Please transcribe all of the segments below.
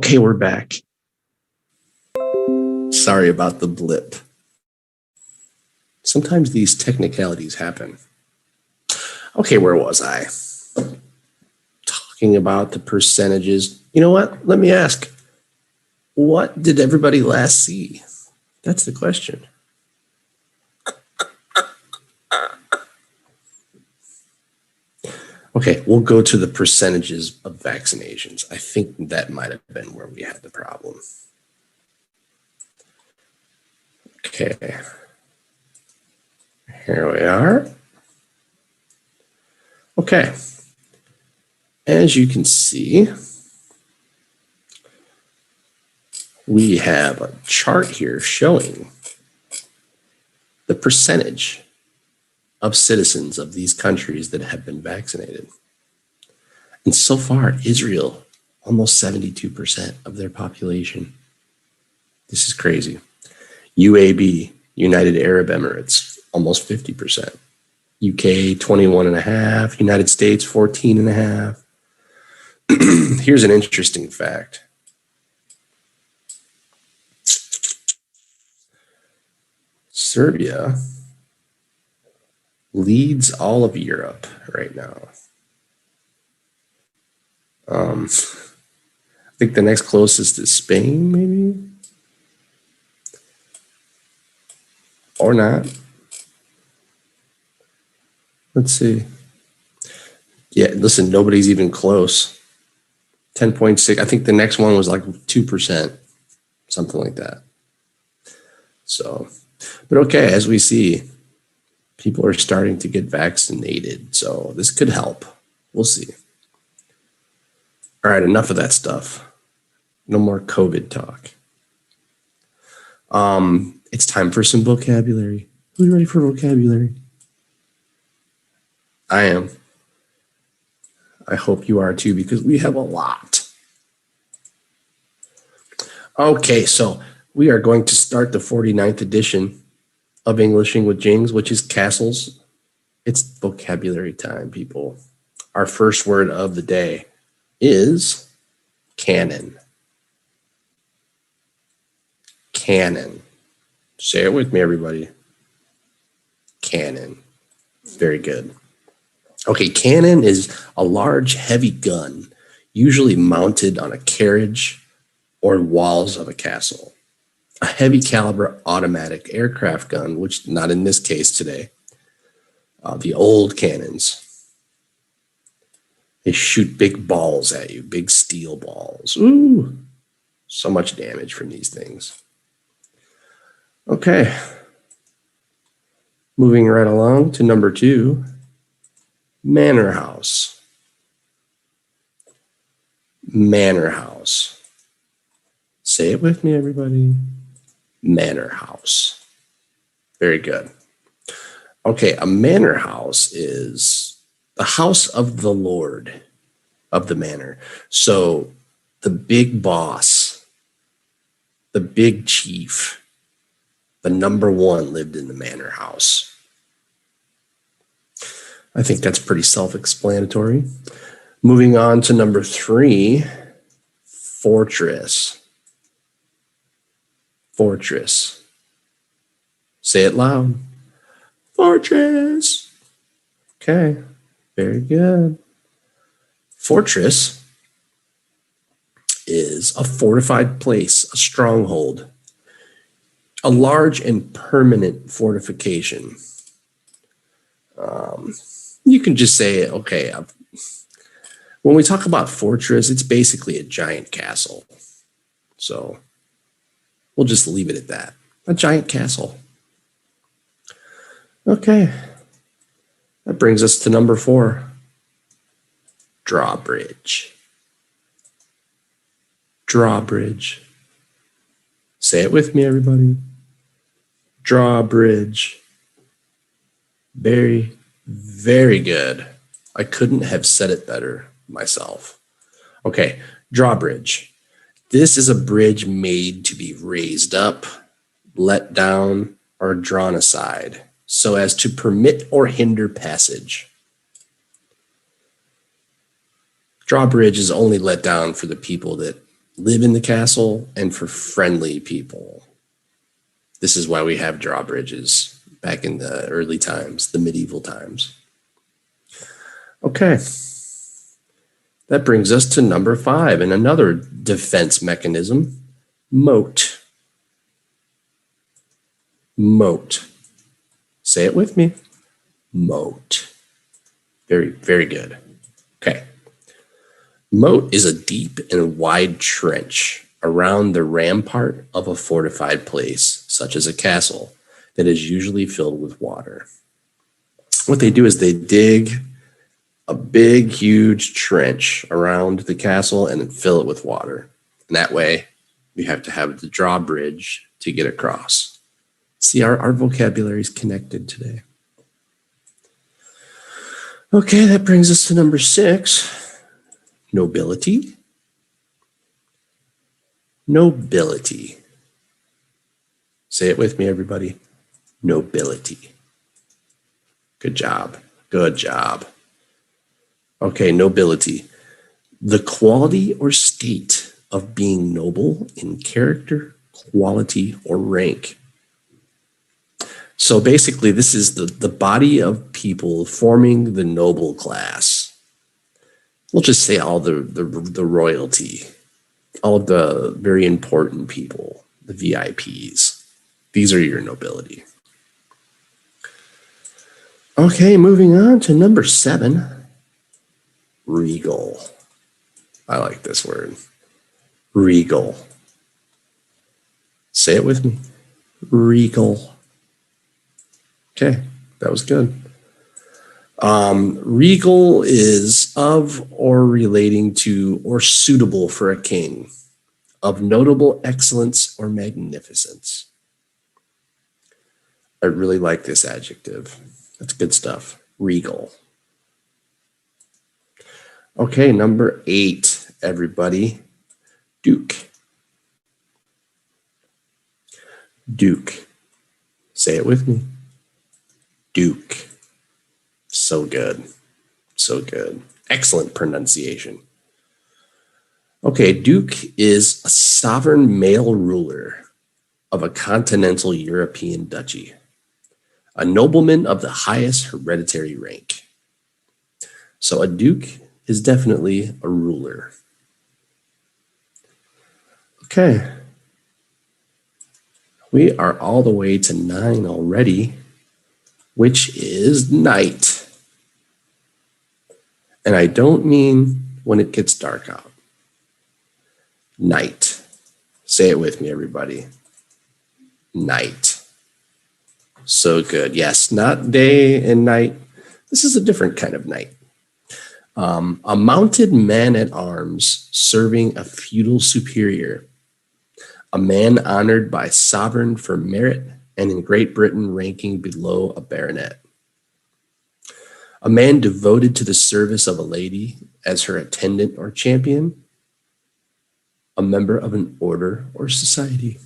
Okay, we're back. Sorry about the blip. Sometimes these technicalities happen. Okay, where was I? Talking about the percentages. You know what? Let me ask. What did everybody last see? That's the question. Okay, we'll go to the percentages of vaccinations. I think that might have been where we had the problem. Okay. Here we are. Okay. As you can see, we have a chart here showing the percentage of citizens of these countries that have been vaccinated. And so far, Israel, almost 72% of their population. This is crazy. UAB, United Arab Emirates, almost 50%. UK, 21.5%. United States, 14.5%. Here's an interesting fact. Serbia leads all of Europe right now. I think the next closest is Spain, maybe? Or not. Let's see. Yeah, listen, nobody's even close. 10.6. I think the next one was like 2%, something like that. So, but okay, as we see, people are starting to get vaccinated. So this could help. We'll see. All right, enough of that stuff. No more COVID talk. It's time for some vocabulary. Who's ready for vocabulary? I am. I hope you are too, because we have a lot. Okay, so we are going to start the 49th edition of Englishing with Jings, which is castles. It's vocabulary time, people. Our first word of the day is cannon. Cannon. Say it with me, everybody. Cannon. Very good. Okay, cannon is a large, heavy gun, usually mounted on a carriage or walls of a castle. A heavy caliber automatic aircraft gun, which not in this case today. The old cannons. They shoot big balls at you, big steel balls. Ooh, so much damage from these things. Okay. Moving right along to number 2, manor house. Manor house. Say it with me, everybody. Manor house. Very good. Okay, a manor house is the house of the lord of the manor. So the big boss, the big chief, the number one lived in the manor house. I think that's pretty self-explanatory. Moving on to number 3, fortress. Fortress. Say it loud. Fortress. Okay, very good. Fortress is a fortified place, a stronghold, a large and permanent fortification. You can just say, okay, when we talk about fortress, it's basically a giant castle. So we'll just leave it at that. A giant castle. Okay. That brings us to number 4. Drawbridge. Drawbridge. Say it with me, everybody. Drawbridge. Very, very good. I couldn't have said it better myself. Okay, drawbridge. This is a bridge made to be raised up, let down, or drawn aside so as to permit or hinder passage. Drawbridge is only let down for the people that live in the castle, and for friendly people. This is why we have drawbridges back in the early times, the medieval times. Okay. That brings us to number 5 and another defense mechanism, moat. Moat. Say it with me. Moat. Very, very good. Okay. Moat is a deep and wide trench around the rampart of a fortified place, such as a castle, that is usually filled with water. What they do is they dig a big, huge trench around the castle and then fill it with water. And that way, you have to have the drawbridge to get across. See, our vocabulary is connected today. Okay, that brings us to number 6, nobility. Nobility. Say it with me, everybody. Nobility. Good job. Good job. Okay, nobility. The quality or state of being noble in character, quality, or rank. So basically, this is the body of people forming the noble class. We'll just say all the royalty, all of the very important people, the VIPs. These are your nobility. Okay, moving on to number 7, regal. I like this word. Regal. Say it with me. Regal. Okay, that was good. Regal is of or relating to or suitable for a king, of notable excellence or magnificence. I really like this adjective. That's good stuff. Regal. Okay, number 8, everybody. Duke. Duke. Say it with me. Duke. So good. So good. Excellent pronunciation. Okay, Duke is a sovereign male ruler of a continental European duchy, a nobleman of the highest hereditary rank. So a duke is definitely a ruler. Okay. We are all the way to 9 already, which is night. And I don't mean when it gets dark out. Night. Say it with me, everybody. Night. So good. Yes, not day and night. This is a different kind of night. A mounted man at arms serving a feudal superior, a man honored by sovereign for merit and in Great Britain ranking below a baronet, a man devoted to the service of a lady as her attendant or champion, a member of an order or society.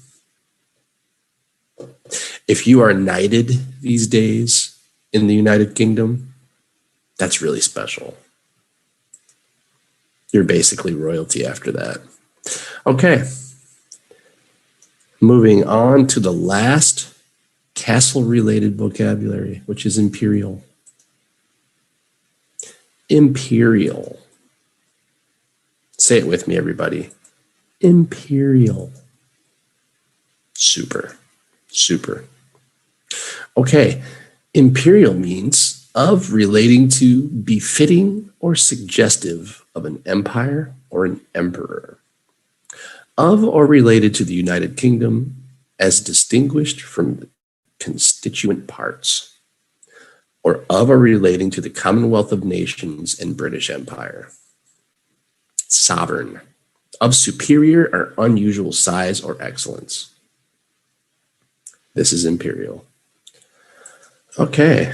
If you are knighted these days in the United Kingdom, that's really special. You're basically royalty after that. Okay. Moving on to the last castle-related vocabulary, which is imperial. Imperial. Say it with me, everybody. Imperial. Super. Super. Okay. Imperial means of relating to, befitting, or suggestive of an empire or an emperor. Of or related to the United Kingdom as distinguished from constituent parts, or of or relating to the Commonwealth of Nations and British Empire. Sovereign, of superior or unusual size or excellence. This is imperial. Okay,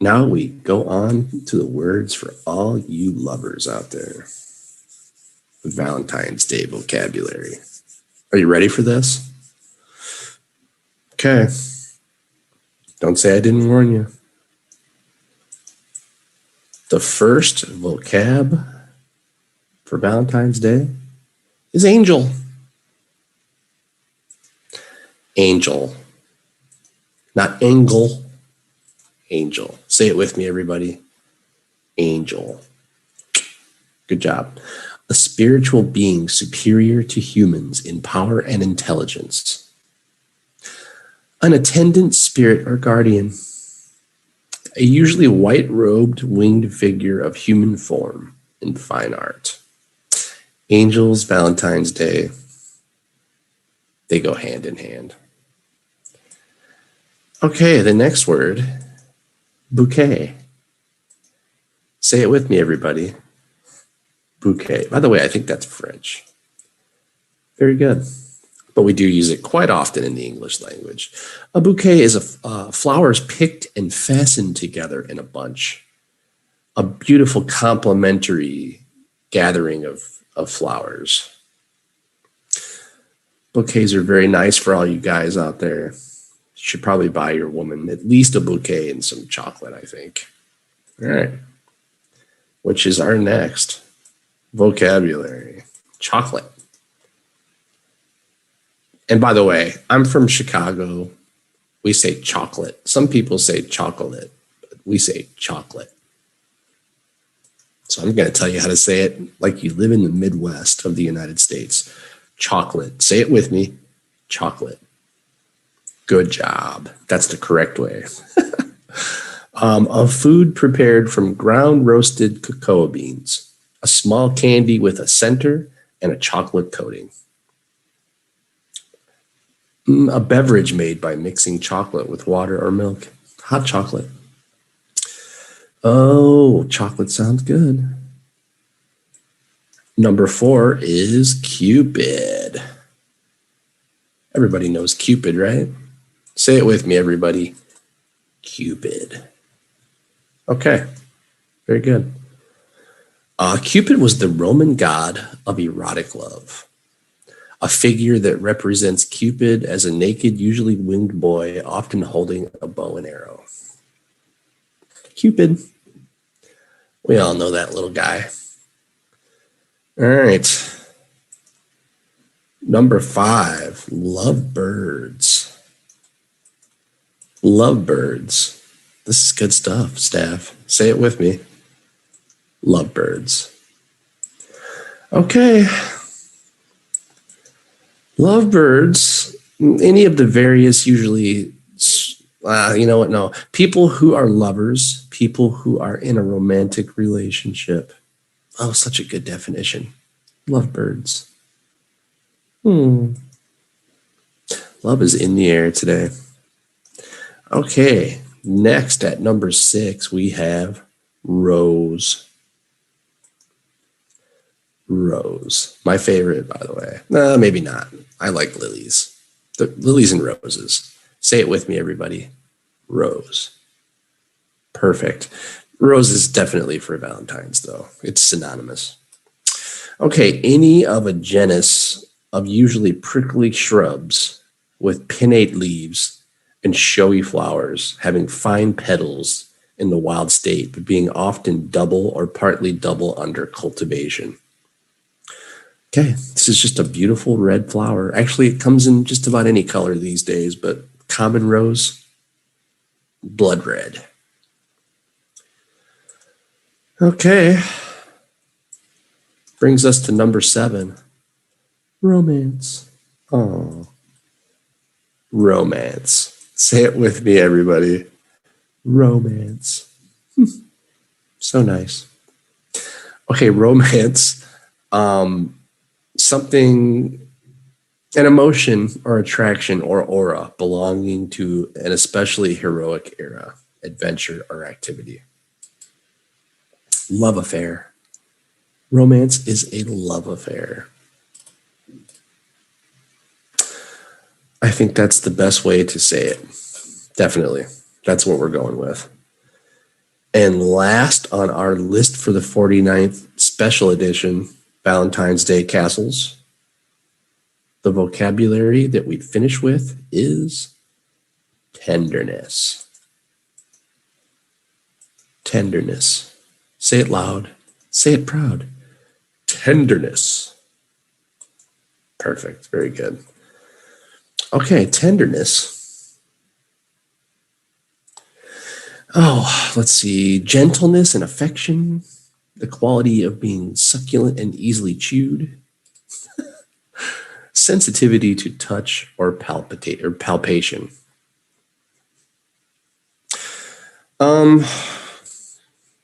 now we go on to the words for all you lovers out there. Valentine's Day vocabulary. Are you ready for this? Okay. Don't say I didn't warn you. The first vocab for Valentine's Day is angel. Angel. Not angle. Angel. Say it with me, everybody. Angel. Good job. A spiritual being superior to humans in power and intelligence. An attendant spirit or guardian. A usually white-robed winged figure of human form in fine art. Angels, Valentine's Day. They go hand in hand. Okay, the next word, bouquet. Say it with me, everybody. Bouquet. By the way, I think that's French. Very good. But we do use it quite often in the English language. A bouquet is flowers picked and fastened together in a bunch. A beautiful complementary gathering of flowers. Bouquets are very nice for all you guys out there. You should probably buy your woman at least a bouquet and some chocolate, I think. All right. Which is our next vocabulary. Chocolate. And by the way, I'm from Chicago. We say chocolate. Some people say chocolate, but we say chocolate. So I'm going to tell you how to say it like you live in the Midwest of the United States. Chocolate. Say it with me. Chocolate. Good job. That's the correct way. A food prepared from ground roasted cocoa beans. A small candy with a center and a chocolate coating. A beverage made by mixing chocolate with water or milk. Hot chocolate. Oh, chocolate sounds good. Number 4 is Cupid. Everybody knows Cupid, right? Say it with me, everybody. Cupid. Okay, very good. Cupid was the Roman god of erotic love. A figure that represents Cupid as a naked, usually winged boy, often holding a bow and arrow. Cupid. We all know that little guy. All right. Number 5, lovebirds. Lovebirds. This is good stuff, staff. Say it with me. Lovebirds. Okay. Lovebirds, any of the various, usually, you know what? No. People who are lovers, people who are in a romantic relationship. Oh, such a good definition. Lovebirds. Love is in the air today. Okay. Next at number 6, we have rose. Rose. My favorite, by the way. No, maybe not. I like lilies. The lilies and roses. Say it with me, everybody. Rose. Perfect. Rose is definitely for Valentine's, though. It's synonymous. Okay, any of a genus of usually prickly shrubs with pinnate leaves and showy flowers, having fine petals in the wild state, but being often double or partly double under cultivation. Okay, this is just a beautiful red flower. Actually, it comes in just about any color these days, but common rose, blood red. Okay. Brings us to number 7. Romance. Oh. Romance. Say it with me, everybody. Romance. So nice. Okay, romance. Something, an emotion or attraction or aura belonging to an especially heroic era, adventure, or activity. Love affair. Romance is a love affair. I think that's the best way to say it. Definitely. That's what we're going with. And last on our list for the 49th special edition, Valentine's Day Castles, the vocabulary that we finish with is tenderness. Tenderness. Say it loud. Say it proud. Tenderness. Perfect. Very good. Okay, tenderness. Oh, let's see. Gentleness and affection. The quality of being succulent and easily chewed. Sensitivity to touch or palpation.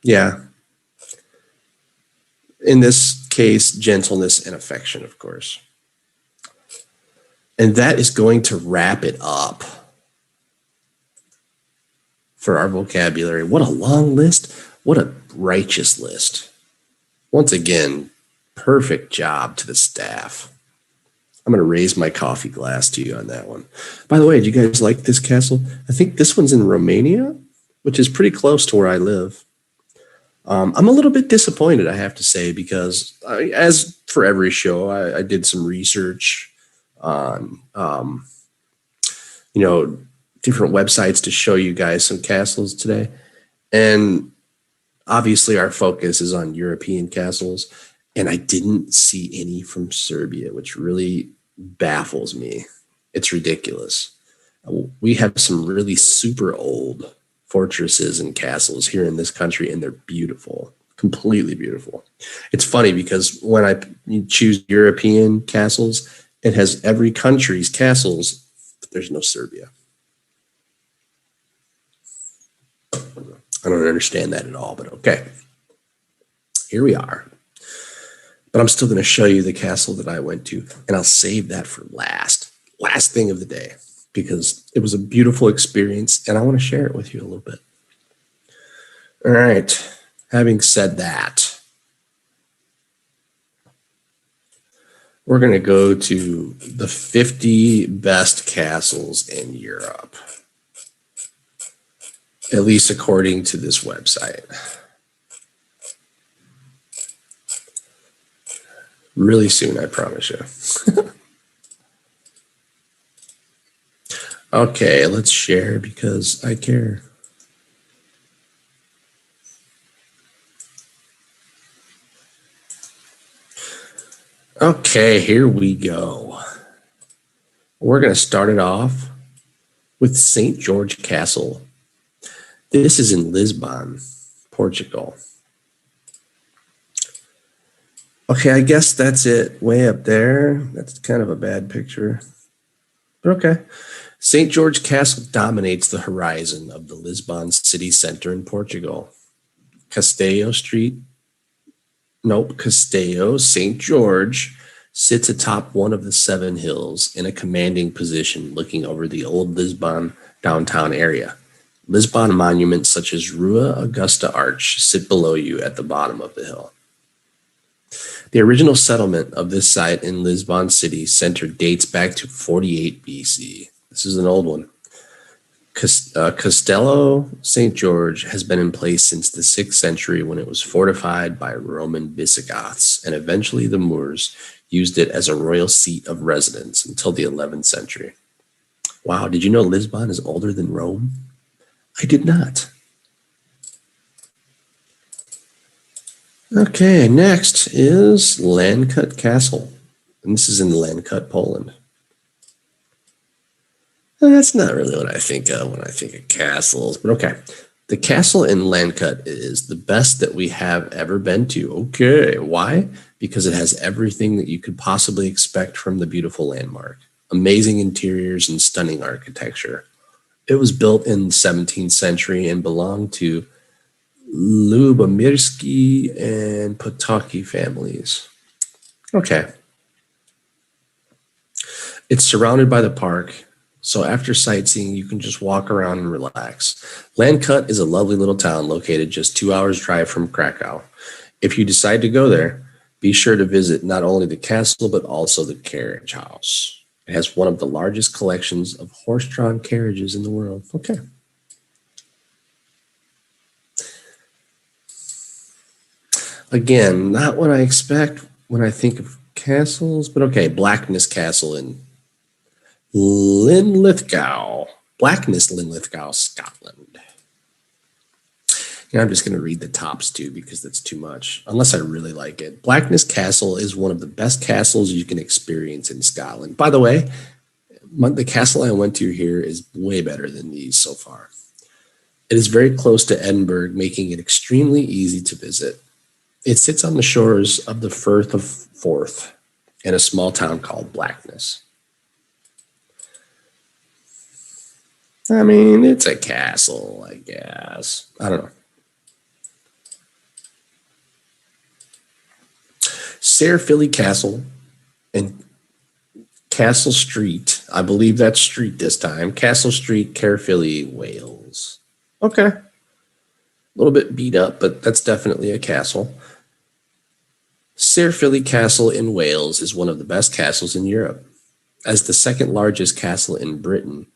Yeah. In this case, gentleness and affection, of course. And that is going to wrap it up for our vocabulary. What a long list. What a righteous list. Once again, perfect job to the staff. I'm going to raise my coffee glass to you on that one. By the way, do you guys like this castle? I think this one's in Romania, which is pretty close to where I live. I'm a little bit disappointed, I have to say, because as for every show, I did some research on, different websites to show you guys some castles today. And obviously our focus is on European castles. And I didn't see any from Serbia, which really baffles me. It's ridiculous. We have some really super old fortresses and castles here in this country, and they're beautiful, completely beautiful. It's funny because when I choose European castles, it has every country's castles, but there's no Serbia. I don't understand that at all, but okay. Here we are. But I'm still going to show you the castle that I went to, and I'll save that for last thing of the day, because it was a beautiful experience, and I want to share it with you a little bit. All right. Having said that, we're going to go to the 50 best castles in Europe, at least according to this website. Really soon, I promise you. Okay, let's share because I care. Okay, here we go. We're going to start it off with St. George Castle. This is in Lisbon, Portugal. Okay, I guess that's it. Way up there. That's kind of a bad picture. But okay. St. George Castle dominates the horizon of the Lisbon city center in Portugal. Castello St. George sits atop one of the 7 hills in a commanding position looking over the old Lisbon downtown area. Lisbon monuments such as Rua Augusta Arch sit below you at the bottom of the hill. The original settlement of this site in Lisbon city center dates back to 48 BC. This is an old one. Castello St. George has been in place since the 6th century when it was fortified by Roman Visigoths, and eventually the Moors used it as a royal seat of residence until the 11th century. Wow, did you know Lisbon is older than Rome? I did not. Okay, next is Landcut Castle. And this is in Landcut, Poland. That's not really what I think of when I think of castles, but okay. The castle in Landcut is the best that we have ever been to. Okay, why? Because it has everything that you could possibly expect from the beautiful landmark. Amazing interiors and stunning architecture. It was built in the 17th century and belonged to Lubomirski and Potocki families. Okay. It's surrounded by the park, so after sightseeing, you can just walk around and relax. Landcut is a lovely little town located just 2 hours drive from Krakow. If you decide to go there, be sure to visit not only the castle, but also the carriage house. It has one of the largest collections of horse-drawn carriages in the world. Okay. Again, not what I expect when I think of castles, but okay, Blackness Castle in Linlithgow, Scotland. And I'm just going to read the tops too because that's too much, unless I really like it. Blackness Castle is one of the best castles you can experience in Scotland. By the way, the castle I went to here is way better than these so far. It is very close to Edinburgh, making it extremely easy to visit. It sits on the shores of the Firth of Forth in a small town called Blackness. I mean, it's a castle, I guess. I don't know. Caerphilly Castle and Castle Street. I believe that's street this time. Castle Street, Caerphilly, Wales. Okay. A little bit beat up, but that's definitely a castle. Caerphilly Castle in Wales is one of the best castles in Europe. As the second largest castle in Britain,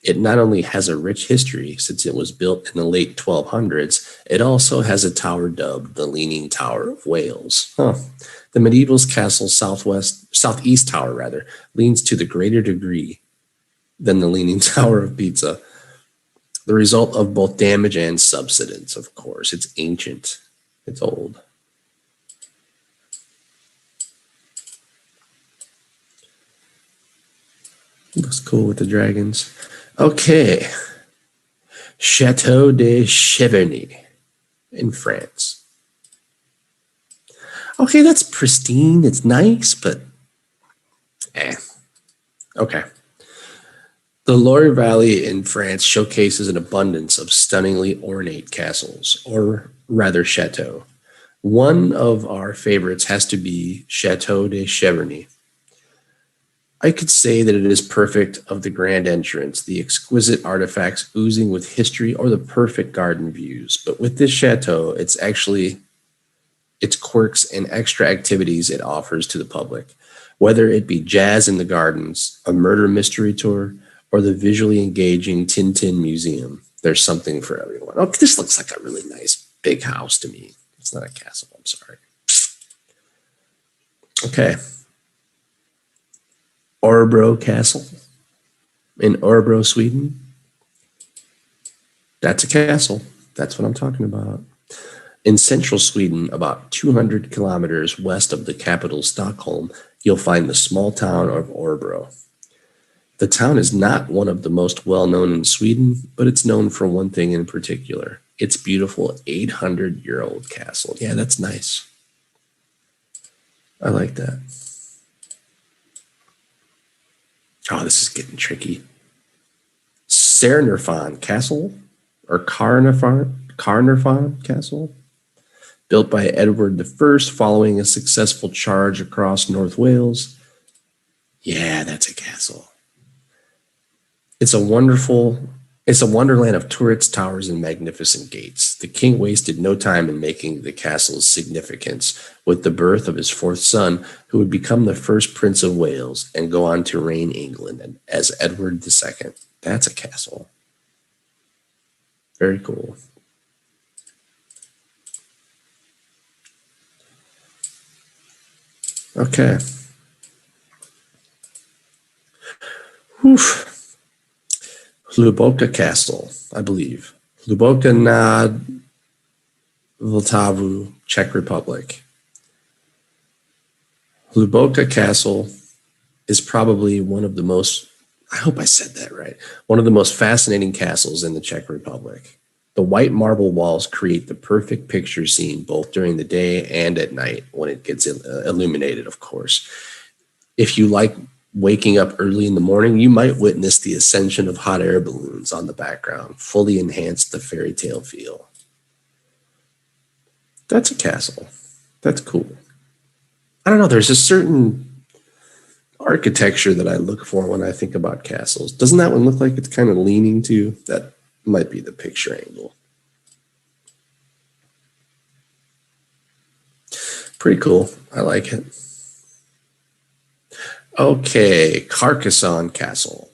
it not only has a rich history since it was built in the late 1200s, it also has a tower dubbed the Leaning Tower of Wales. The medieval castle's southeast tower leans to the greater degree than the Leaning Tower of Pisa, the result of both damage and subsidence, of course. It's ancient. It's old. Looks cool with the dragons. Okay. Chateau de Cheverny in France. Okay, that's pristine. It's nice, but okay. The Loire Valley in France showcases an abundance of stunningly ornate castles, or rather chateaux. One of our favorites has to be Chateau de Cheverny. I could say that it is perfect of the grand entrance, the exquisite artifacts oozing with history, or the perfect garden views. But with this chateau, it's actually its quirks and extra activities it offers to the public, whether it be jazz in the gardens, a murder mystery tour, or the visually engaging Tintin Museum. There's something for everyone. Oh, this looks like a really nice big house to me. It's not a castle, I'm sorry. Okay. Örebro Castle in Örebro, Sweden. That's a castle. That's what I'm talking about. In central Sweden, about 200 kilometers west of the capital, Stockholm, you'll find the small town of Örebro. The town is not one of the most well-known in Sweden, but it's known for one thing in particular. Its beautiful 800-year-old castle. Yeah, that's nice. I like that. Oh, this is getting tricky. Caernarfon Castle, or Caernarfon Castle, built by Edward I following a successful charge across North Wales. Yeah, that's a castle. It's a wonderland of turrets, towers, and magnificent gates. The king wasted no time in making the castle's significance with the birth of his fourth son, who would become the first Prince of Wales and go on to reign England as Edward II. That's a castle. Very cool. Okay. Oof. Hluboka Castle, I believe. Hluboka nad Vltavou, Czech Republic. Hluboka Castle is probably one of the most, I hope I said that right, one of the most fascinating castles in the Czech Republic. The white marble walls create the perfect picture scene both during the day and at night when it gets illuminated, of course. If you like waking up early in the morning, you might witness the ascension of hot air balloons on the background, fully enhance the fairy tale feel. That's a castle. That's cool. I don't know, there's a certain architecture that I look for when I think about castles. Doesn't that one look like it's kind of leaning to? That might be the picture angle. Pretty cool. I like it. Okay, Carcassonne Castle.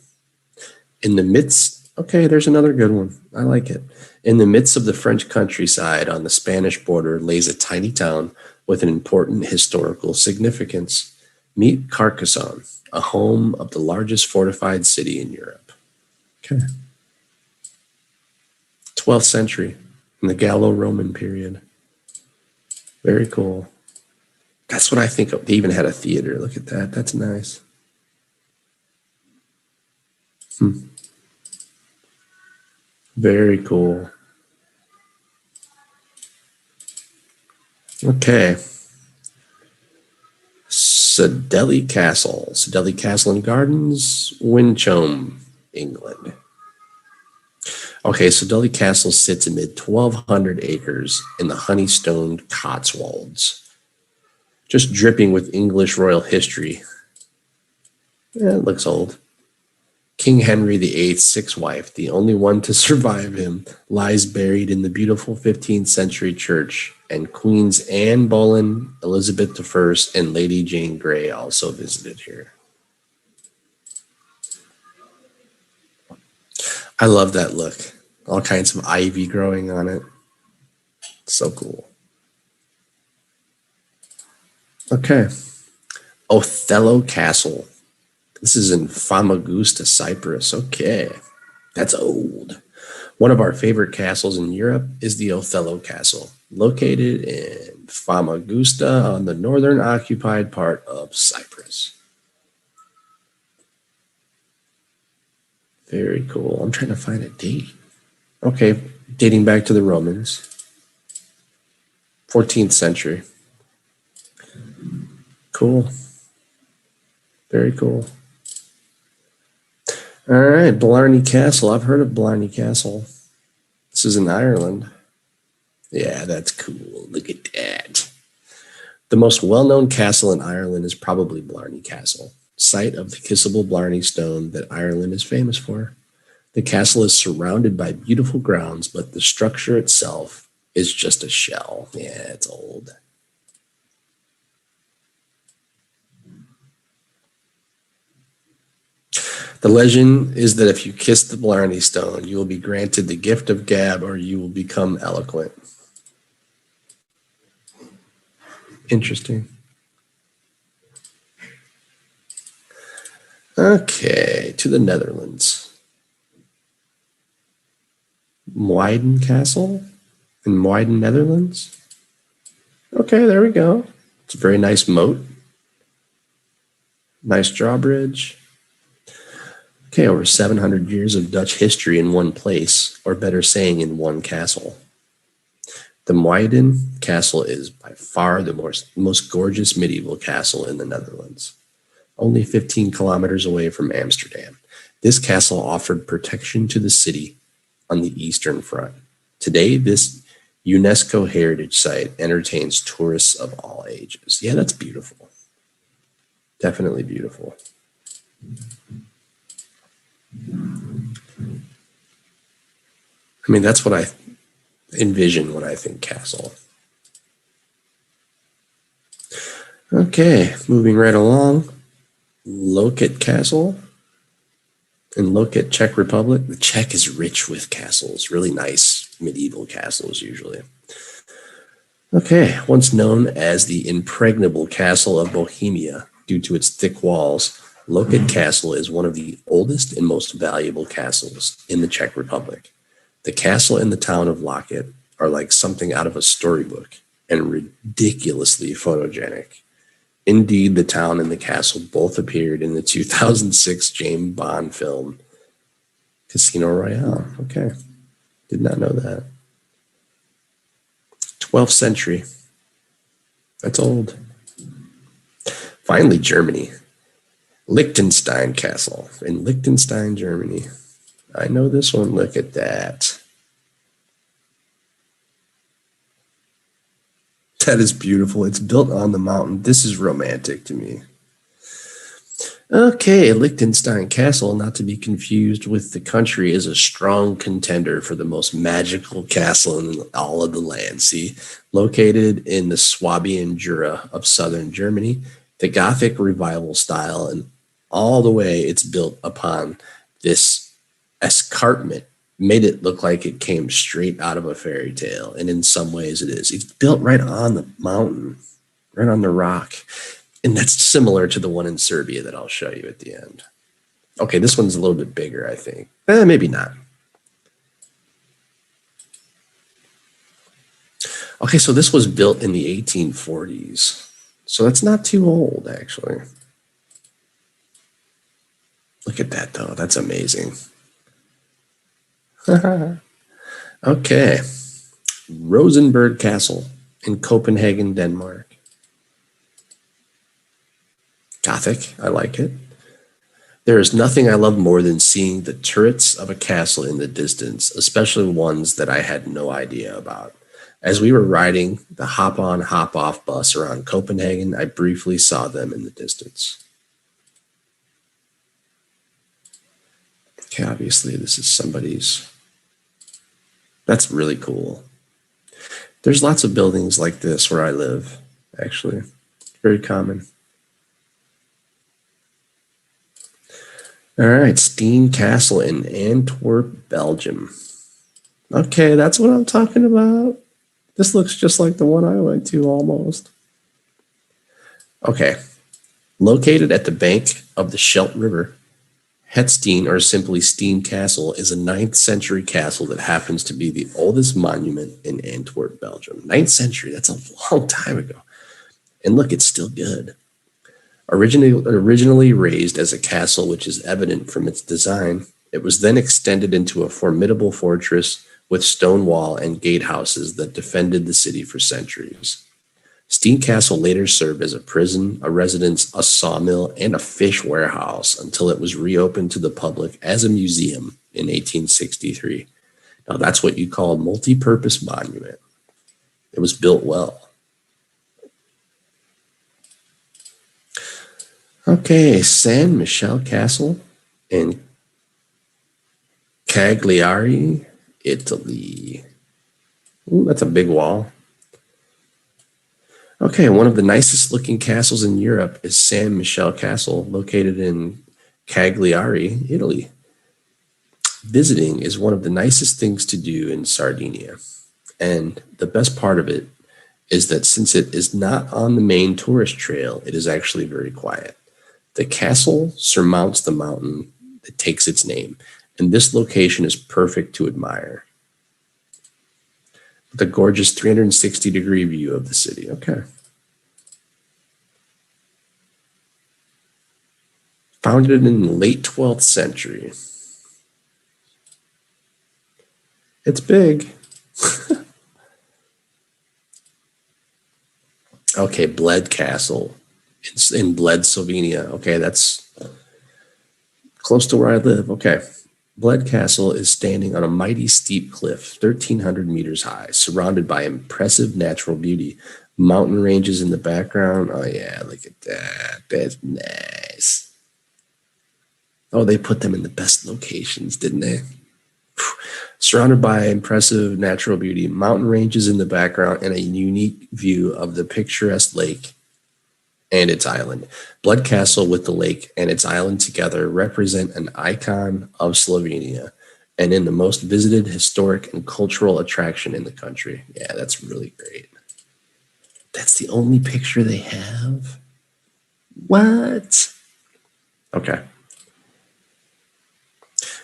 In the midst, okay, there's another good one. I like it. In the midst of the French countryside on the Spanish border lays a tiny town with an important historical significance. Meet Carcassonne, a home of the largest fortified city in Europe. Okay. 12th century. in the Gallo-Roman period. Very cool. That's what I think of. They even had a theater. Look at that. That's nice. Very cool. Okay. Sadelli Castle. Sadelli Castle and Gardens, Winchcombe, England. Okay, Sadelli Castle sits amid 1,200 acres in the honey-stoned Cotswolds, just dripping with English royal history. Yeah, it looks old. King Henry VIII's sixth wife, the only one to survive him, lies buried in the beautiful 15th century church, and Queens Anne Boleyn, Elizabeth I, and Lady Jane Grey also visited here. I love that look. All kinds of ivy growing on it. So cool. Okay. Othello Castle. This is in Famagusta, Cyprus. Okay. That's old. One of our favorite castles in Europe is the Othello Castle, located in Famagusta on the northern occupied part of Cyprus. Very cool. I'm trying to find a date. Okay, dating back to the Romans, 14th century. Cool. Very cool. All right, Blarney Castle. I've heard of Blarney Castle. This is in Ireland. Yeah, that's cool. Look at that. The most well-known castle in Ireland is probably Blarney Castle, site of the kissable Blarney Stone that Ireland is famous for. The castle is surrounded by beautiful grounds, but the structure itself is just a shell. Yeah, it's old. The legend is that if you kiss the Blarney Stone, you will be granted the gift of gab or you will become eloquent. Interesting. Okay, to the Netherlands. Muiden Castle in Muiden, Netherlands. Okay, there we go. It's a very nice moat. Nice drawbridge. Okay, over 700 years of Dutch history in one place, or better saying, in one castle. The Muiden Castle is by far the most gorgeous medieval castle in the Netherlands, only 15 kilometers away from Amsterdam. This castle offered protection to the city on the Eastern Front. Today, this UNESCO heritage site entertains tourists of all ages. Yeah, that's beautiful. Definitely beautiful. I mean, that's what I envision when I think castle. Okay, moving right along. Loket Castle in Loket, Czech Republic. The Czech is rich with castles, really nice medieval castles usually. Okay, once known as the impregnable castle of Bohemia due to its thick walls, Loket Castle is one of the oldest and most valuable castles in the Czech Republic. The castle and the town of Loket are like something out of a storybook and ridiculously photogenic. Indeed, the town and the castle both appeared in the 2006 James Bond film, Casino Royale. Okay, did not know that. 12th century. That's old. Finally, Germany. Liechtenstein Castle in Liechtenstein, Germany. I know this one. Look at that. That is beautiful. It's built on the mountain. This is romantic to me. Okay, Liechtenstein Castle, not to be confused with the country, is a strong contender for the most magical castle in all of the land. See, located in the Swabian Jura of southern Germany, the Gothic revival style, and all the way it's built upon this escarpment made it look like it came straight out of a fairy tale. And in some ways it is. It's built right on the mountain, right on the rock. And that's similar to the one in Serbia that I'll show you at the end. Okay, this one's a little bit bigger, I think. Maybe not. Okay, so this was built in the 1840s. So that's not too old, actually. Look at that, though. That's amazing. Okay. Rosenborg Castle in Copenhagen, Denmark. Gothic. I like it. There is nothing I love more than seeing the turrets of a castle in the distance, especially ones that I had no idea about. As we were riding the hop on, hop off bus around Copenhagen, I briefly saw them in the distance. Okay, obviously, this is somebody's. That's really cool. There's lots of buildings like this where I live, actually. Very common. All right, Steen Castle in Antwerp, Belgium. Okay, that's what I'm talking about. This looks just like the one I went to almost. Okay, located at the bank of the Scheldt River, Hetstein, or simply Steen Castle, is a 9th century castle that happens to be the oldest monument in Antwerp, Belgium. 9th century, that's a long time ago. And look, it's still good. Originally raised as a castle, which is evident from its design, it was then extended into a formidable fortress with stone wall and gatehouses that defended the city for centuries. Steen Castle later served as a prison, a residence, a sawmill, and a fish warehouse until it was reopened to the public as a museum in 1863. Now, that's what you call a multi-purpose monument. It was built well. Okay, San Michele Castle in Cagliari, Italy. Ooh, that's a big wall. Okay, one of the nicest looking castles in Europe is San Michele Castle, located in Cagliari, Italy. Visiting is one of the nicest things to do in Sardinia. And the best part of it is that since it is not on the main tourist trail, it is actually very quiet. The castle surmounts the mountain that takes its name, and this location is perfect to admire. The gorgeous 360-degree view of the city. Okay. Founded in the late 12th century. It's big. Okay, Bled Castle. It's in Bled, Slovenia. Okay, that's close to where I live. Okay. Bled Castle is standing on a mighty steep cliff, 1,300 meters high, surrounded by impressive natural beauty. Mountain ranges in the background. Oh, yeah, look at that. That's nice. Oh, they put them in the best locations, didn't they? Surrounded by impressive natural beauty, mountain ranges in the background, and a unique view of the picturesque lake and its island. Blood Castle with the lake and its island together represent an icon of Slovenia and in the most visited historic and cultural attraction in the country. Yeah, that's really great. That's the only picture they have? What? Okay.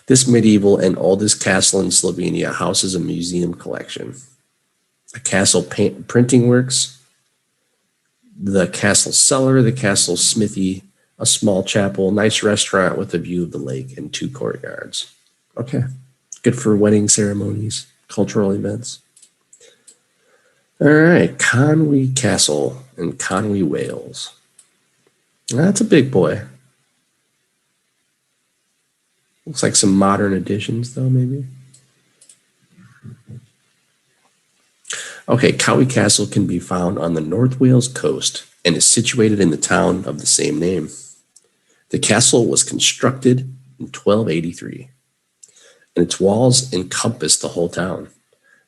This medieval and oldest castle in Slovenia houses a museum collection. A castle printing works, the castle cellar, the castle smithy, a small chapel, nice restaurant with a view of the lake, and 2 courtyards. Okay. Good for wedding ceremonies, cultural events. All right. Conwy Castle in Conwy, Wales. That's a big boy. Looks like some modern additions, though, maybe. Okay, Cowie Castle can be found on the North Wales coast and is situated in the town of the same name. The castle was constructed in 1283, and its walls encompass the whole town.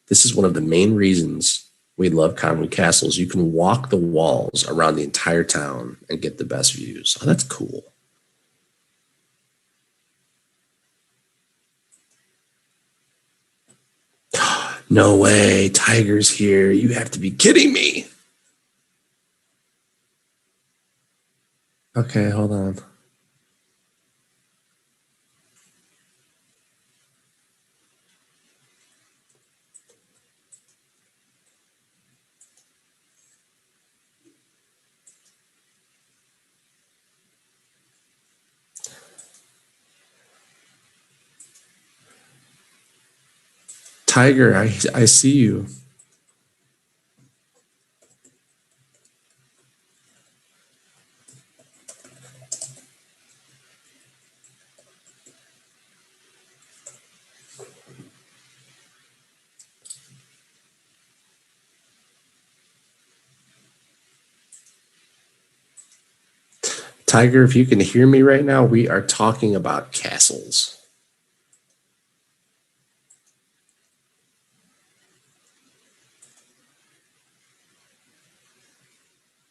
This is one of the main reasons we love Conwy Castles. You can walk the walls around the entire town and get the best views. Oh, that's cool. No way, tigers here. You have to be kidding me. Okay, hold on. Tiger, I see you. Tiger, if you can hear me right now, we are talking about castles.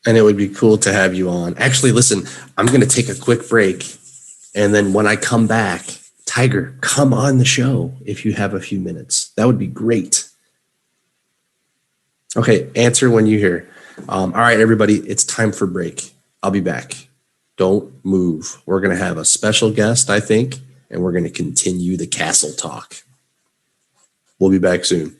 And it would be cool to have you on. Actually, listen, I'm going to take a quick break. And then when I come back, Tiger, come on the show if you have a few minutes. That would be great. Okay, answer when you hear. All right, everybody, it's time for break. I'll be back. Don't move. We're going to have a special guest, I think, and we're going to continue the castle talk. We'll be back soon.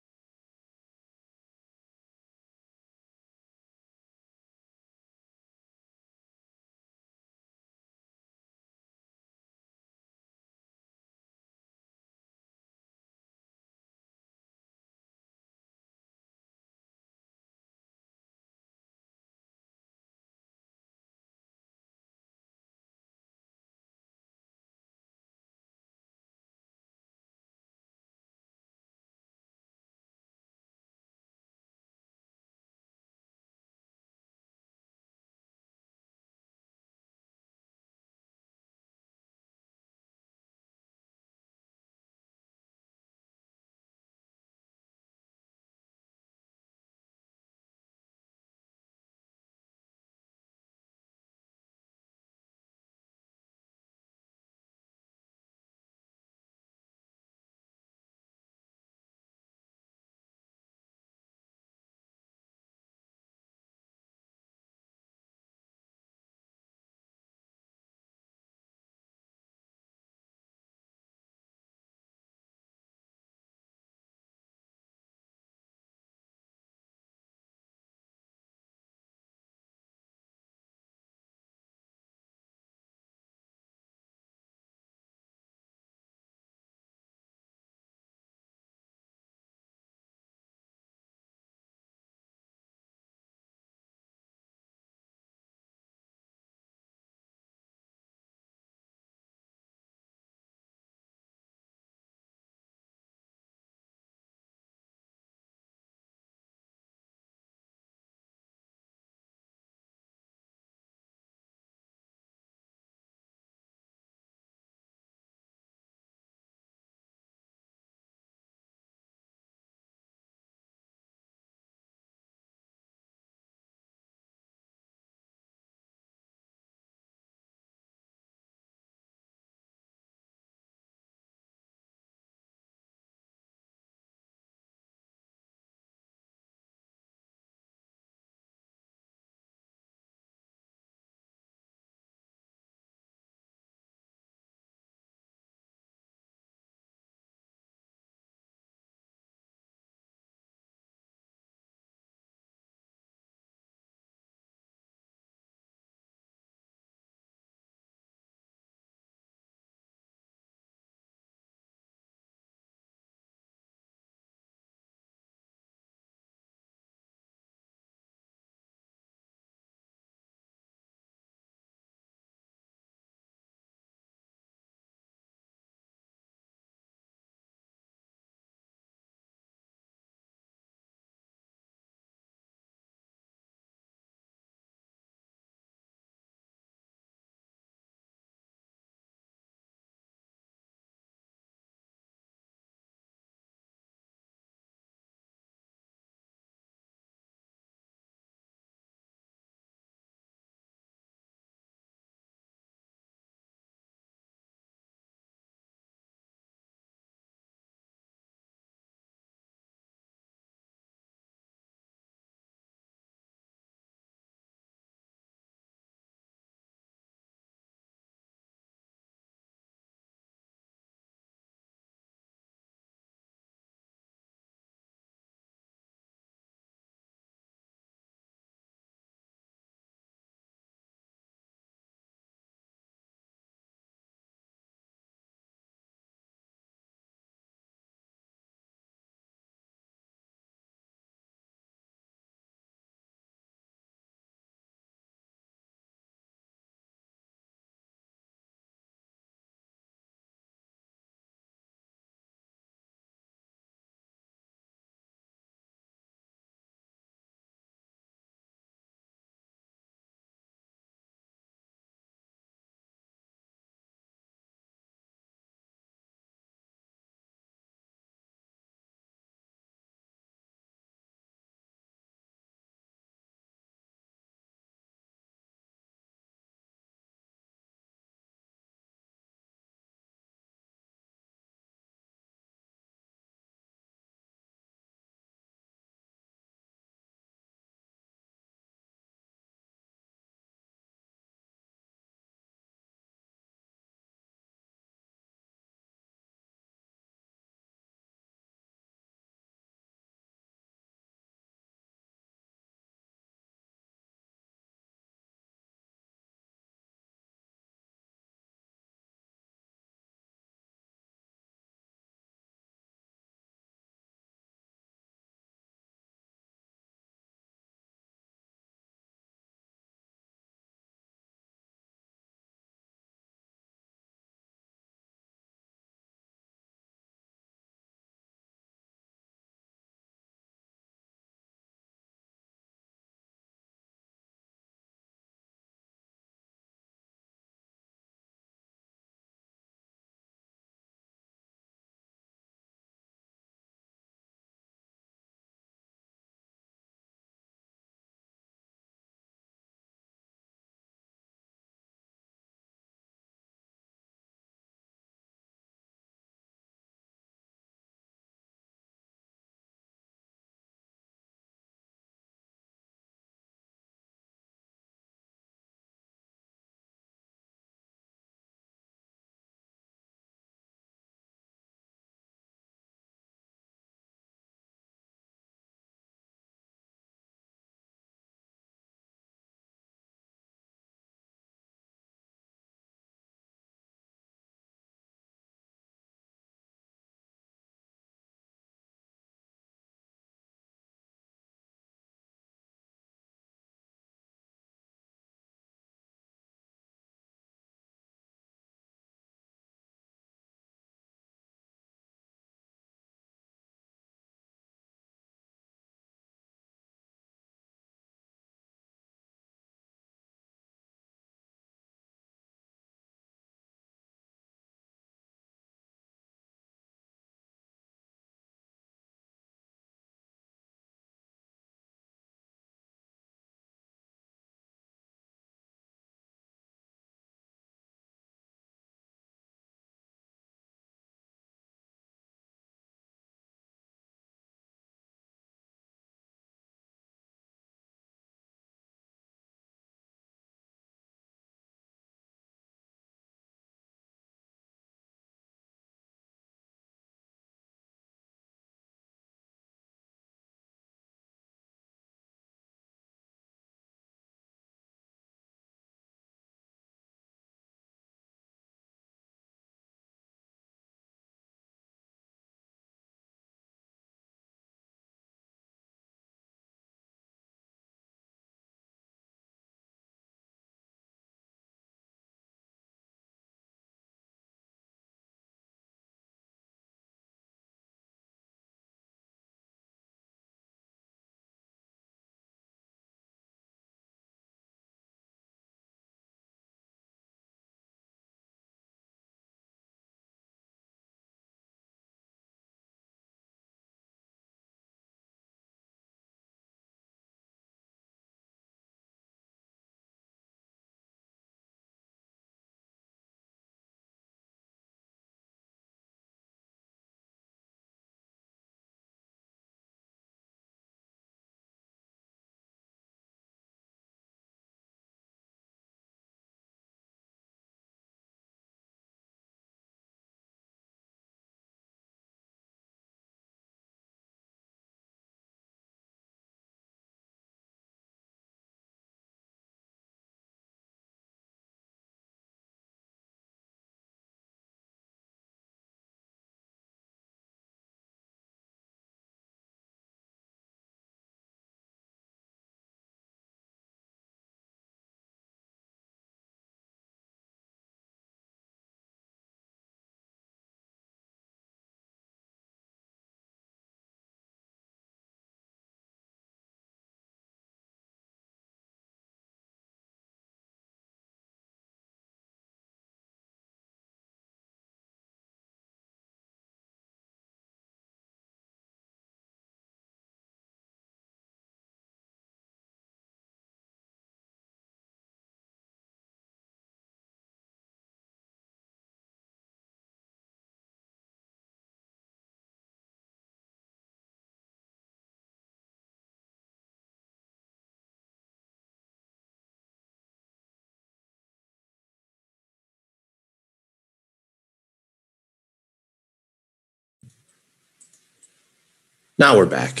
Now we're back.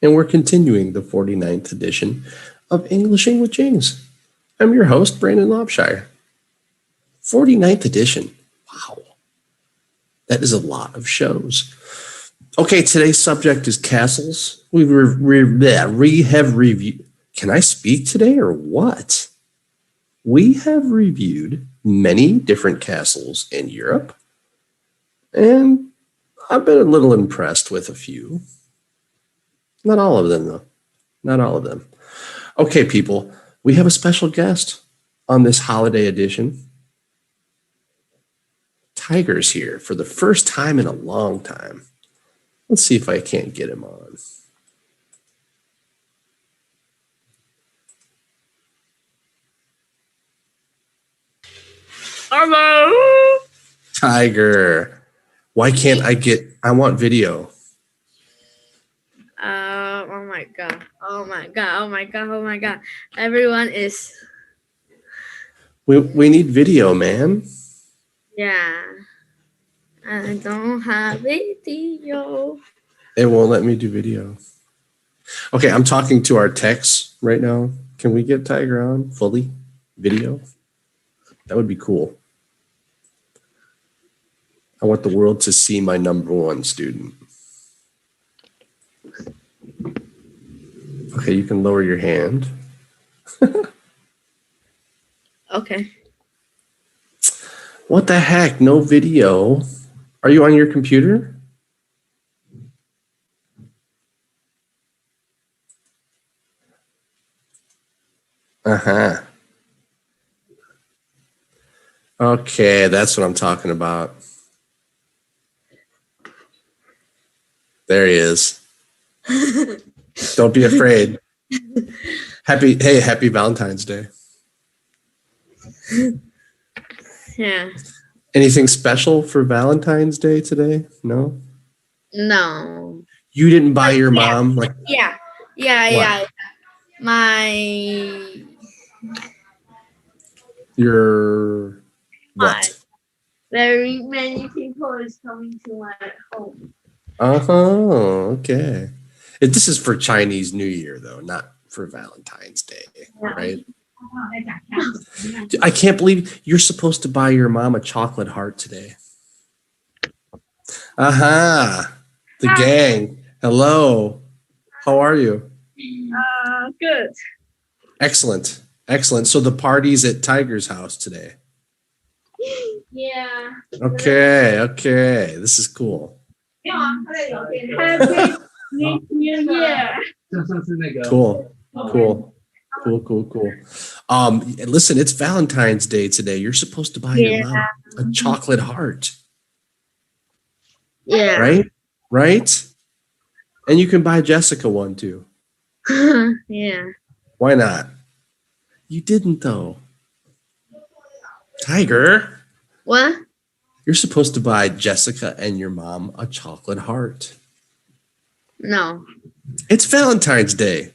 And we're continuing the 49th edition of Englishing with James. I'm your host, Brandon Lobshire. 49th edition. Wow. That is a lot of shows. Okay, today's subject is castles. We have reviewed. Can I speak today or what? We have reviewed many different castles in Europe, and I've been a little impressed with a few. Not all of them, though. Not all of them. Okay, people, we have a special guest on this holiday edition. Tiger's here for the first time in a long time. Let's see if I can't get him on. Hello. Tiger. Why can't I want video. Oh my god. Oh my god. Oh my god. Oh my god. Everyone is. We need video, man. Yeah. I don't have video. It won't let me do video. Okay, I'm talking to our techs right now. Can we get Tiger on fully video? That would be cool. I want the world to see my number one student. Okay, you can lower your hand. Okay. What the heck? No video. Are you on your computer? Uh-huh. Okay, that's what I'm talking about. There he is. Don't be afraid. Happy Valentine's Day. Yeah. Anything special for Valentine's Day today? No? No. You didn't buy your mom like Yeah. My. your what? Very many people is coming to my home. Okay. This is for Chinese New Year though, not for Valentine's Day, right? I can't believe you're supposed to buy your mom a chocolate heart today. The gang. Hello. How are you? Good. Excellent. So the party's at Tiger's house today. Yeah. Okay. This is cool. Happy New Year. Cool. Listen, it's Valentine's Day today. You're supposed to buy your mom a chocolate heart. Yeah. Right? And you can buy Jessica one too. Yeah. Why not? You didn't though. Tiger. What? You're supposed to buy Jessica and your mom a chocolate heart. No. It's Valentine's Day.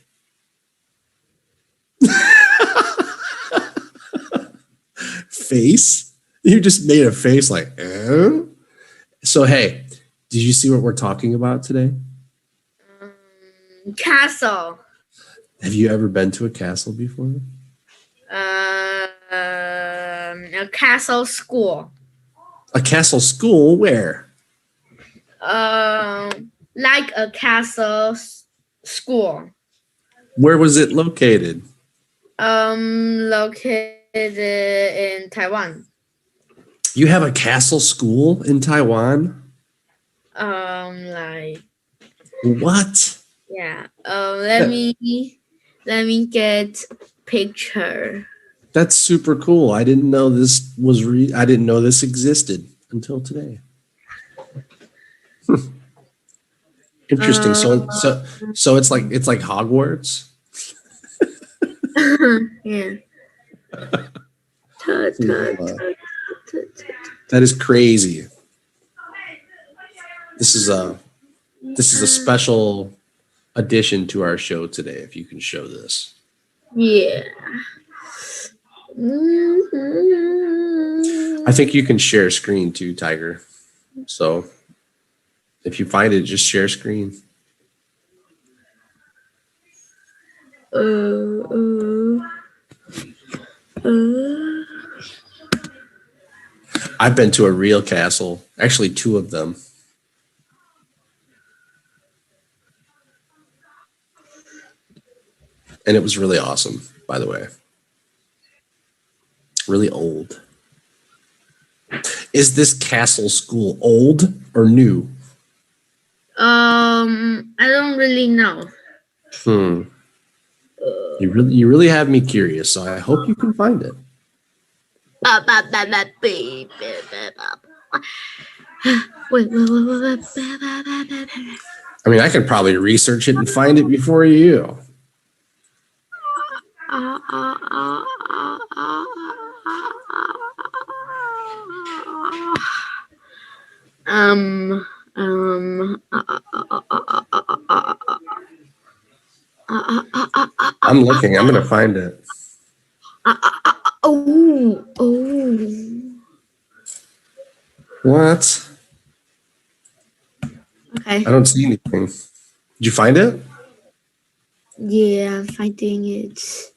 Face? You just made a face like, eh? So, hey, did you see what we're talking about today? Castle. Have you ever been to a castle before? A castle school. A castle school? Where? Like a castle school. Where was it located? Located in Taiwan. You have a castle school in Taiwan? Like. What? Yeah. Let me get picture. That's super cool. I didn't know this was I didn't know this existed until today. Interesting. So it's like Hogwarts. Yeah. That is crazy. This is a special addition to our show today. If you can show this. Yeah. I think you can share screen too, Tiger. So If you find it, just share screen. I've been to a real castle, actually 2 of them. And it was really awesome, by the way. Really old. Is this castle school old or new? I don't really know. You really have me curious, so I hope you can find it. Wait. I mean, I could probably research it and find it before you. I'm looking. I'm gonna find it. Oh. What? Okay. I don't see anything. Did you find it? Yeah, I'm finding it.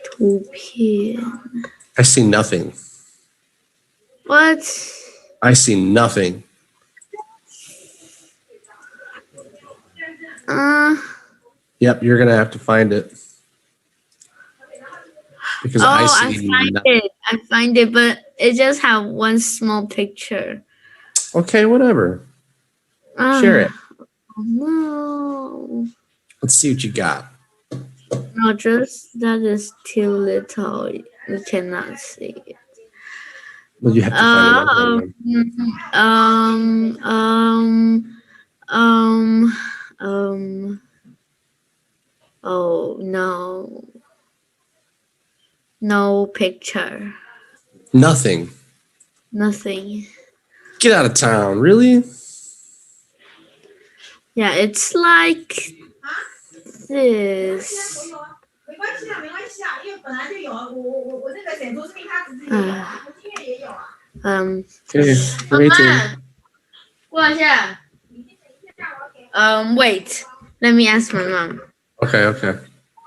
图片. I see nothing. What? I see nothing. Yep, you're gonna have to find it. Because I see nothing. I find it, but it just have one small picture. Okay, whatever. Share it. No. Let's see what you got. No, just that is too little. You cannot see it. Well, you have to find it. Oh no. No picture. Nothing. Nothing. Get out of town, really? Yeah, it's like this. Okay, waiting. Wait. Let me ask my mom. Okay.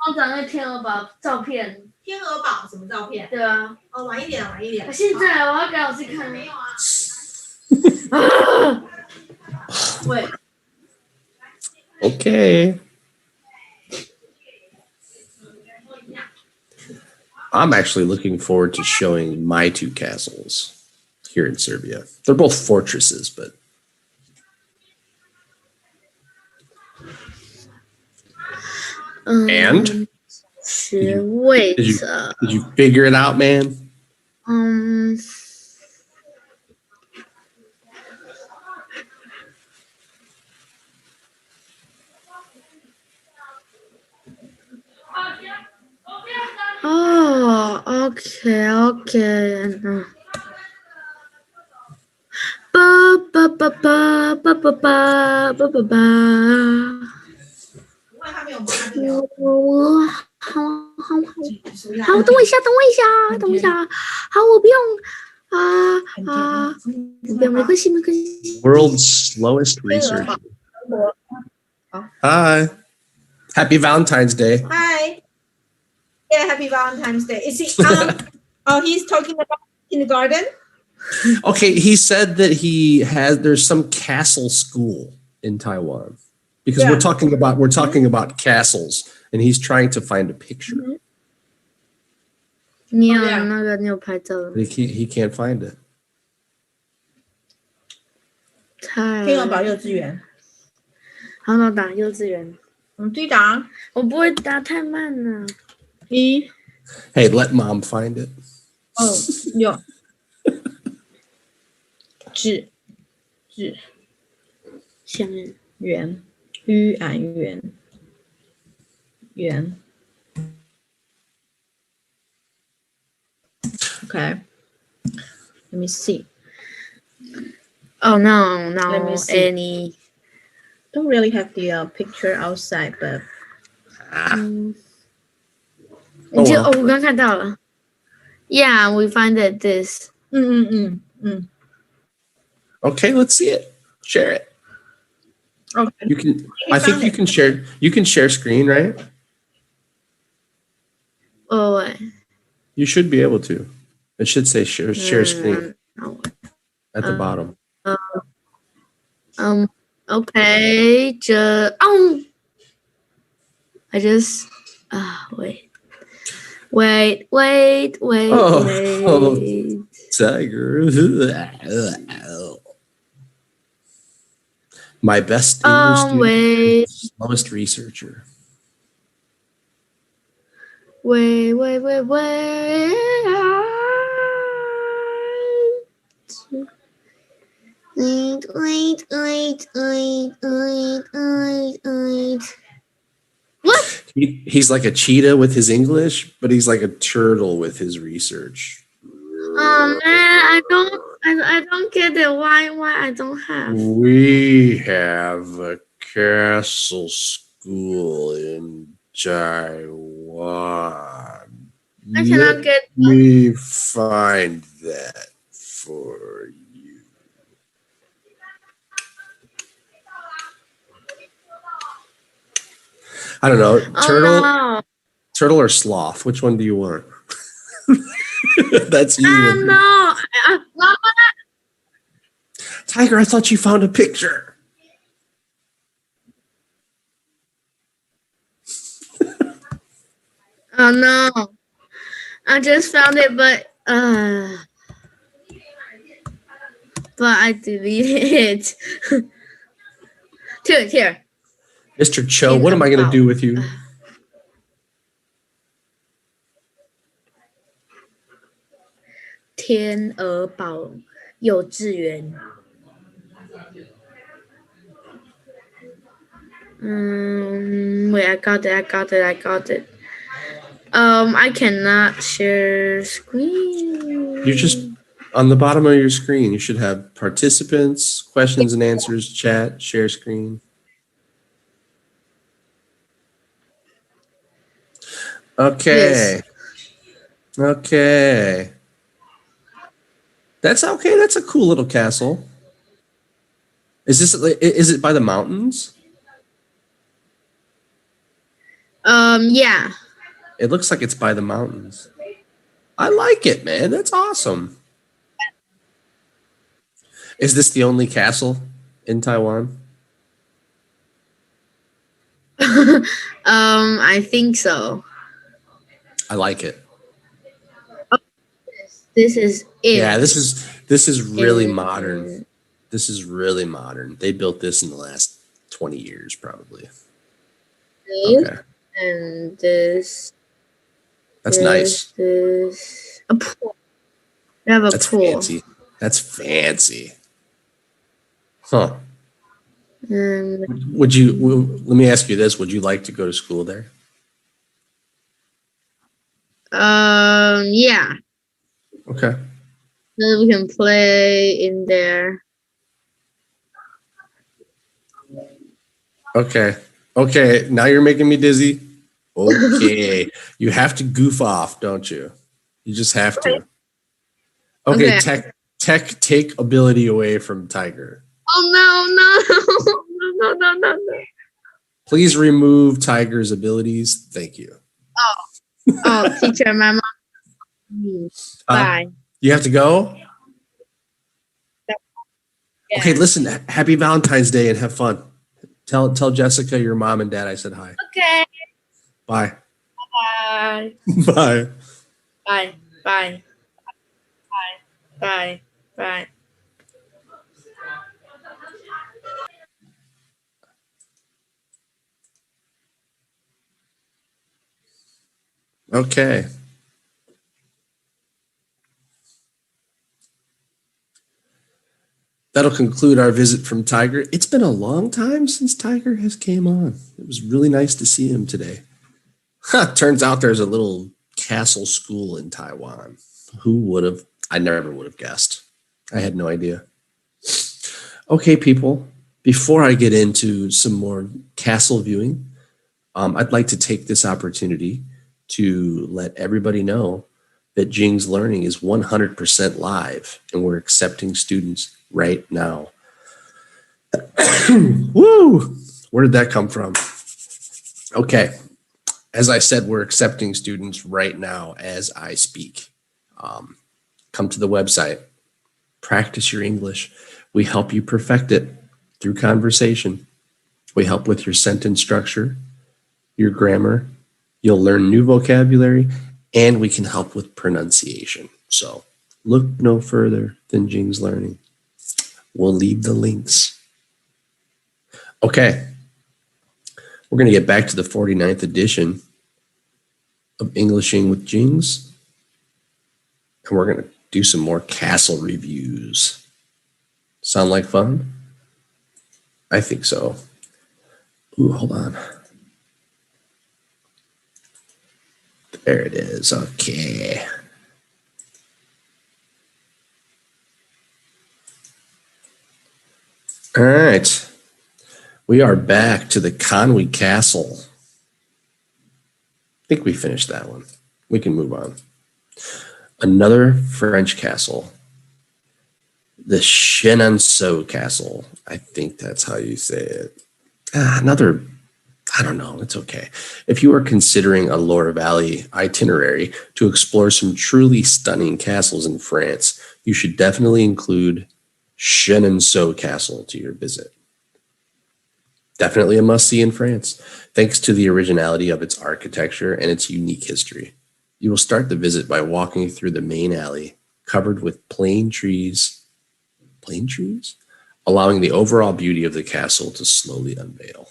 刚才那天鹅堡照片。天鹅堡什么照片？对啊。哦，晚一点。现在我要给老师看。没有啊。喂。Okay. I'm actually looking forward to showing my 2 castles here in Serbia. They're both fortresses, but and did you figure it out, man? Oh, okay.好，等我一下，好，我不用没关系。World's slowest research. Hi. Happy Valentine's Day. Hi. Yeah, happy Valentine's Day. Is he? He's talking about kindergarten. Okay, he said that there's some castle school in Taiwan because we're talking about castles, and he's trying to find a picture.你有拍照？ He can't find it. 天鹅堡幼稚园。好，那打幼稚园。自己打。我不会打，太慢了。1。Hey, let mom find it. 6。字下面圆圆。Okay. Let me see. Oh no, Let me see. any. Don't really have the picture outside, but. 我刚看到了。Yeah, we find that this. Okay, let's see it. Share it. Okay. You can. He I think found you it. can share. You can share screen, right? Oh, wait. You should be able to. It should say share screen No. at the bottom. Okay. I just. Wait. Wait. Oh. Tiger. My best English student, Wait. slowest researcher. Wait. What? He's like a cheetah with his English, but he's like a turtle with his research. Oh man, I don't get it. Why I don't have? We have a castle school in Taiwan. I cannot get. Let me find that for you. I don't know. Oh, Turtle or sloth? Which one do you want? That's you. no. Tiger, I thought you found a picture. Oh no. I just found it, but I deleted it. Here. Mr. Cho, what am I going to do with you? Tian Er Bao 幼稚园. Wait, I got it. I cannot share screen. You just on the bottom of your screen, you should have participants, questions and answers, chat, share screen. Okay. Yes. Okay. That's okay. That's a cool little castle. Is it by the mountains? Yeah. It looks like it's by the mountains. I like it, man. That's awesome. Is this the only castle in Taiwan? I think so. I like it. This is it. Yeah, this is really modern. This is really modern. They built this in the last 20 years, probably. Okay. And this. That's nice. This a pool. We have a That's pool. fancy. That's fancy. Huh. Let me ask you this. Would you like to go to school there? Yeah. Okay. So we can play in there. Okay. Okay. Now you're making me dizzy. Okay. You have to goof off, don't you? You just have to. Okay. Tech take ability away from Tiger. Oh no. Please remove Tiger's abilities. Thank you. Oh, teacher, my mom. Bye. You have to go? Yeah. Okay, listen, happy Valentine's Day and have fun. Tell Jessica your mom and dad I said hi. Okay. Bye. Bye. Bye. Bye. Bye. Bye. Bye. Okay. That'll conclude our visit from Tiger. It's been a long time since Tiger has came on. It was really nice to see him today. Turns out there's a little castle school in Taiwan. Who would have? I never would have guessed. I had no idea. Okay, people, before I get into some more castle viewing, I'd like to take this opportunity to let everybody know that Jing's Learning is 100% live and we're accepting students right now. Woo! Where did that come from? Okay. As I said, we're accepting students right now as I speak. Come to the website, practice your English. We help you perfect it through conversation. We help with your sentence structure, your grammar. You'll learn new vocabulary, and we can help with pronunciation. So look no further than Jing's Learning. We'll leave the links. Okay. We're going to get back to the 49th edition of Englishing with Jing's. And we're going to do some more castle reviews. Sound like fun? I think so. Ooh, hold on. There it is. Okay. All right. We are back to the Conwy Castle. I think we finished that one. We can move on. Another French castle. The Chenonceau Castle. I think that's how you say it. Another, I don't know. It's okay. If you are considering a Loire Valley itinerary to explore some truly stunning castles in France, you should definitely include Chenonceau Castle to your visit. Definitely a must-see in France, thanks to the originality of its architecture and its unique history. You will start the visit by walking through the main alley, covered with plane trees, allowing the overall beauty of the castle to slowly unveil.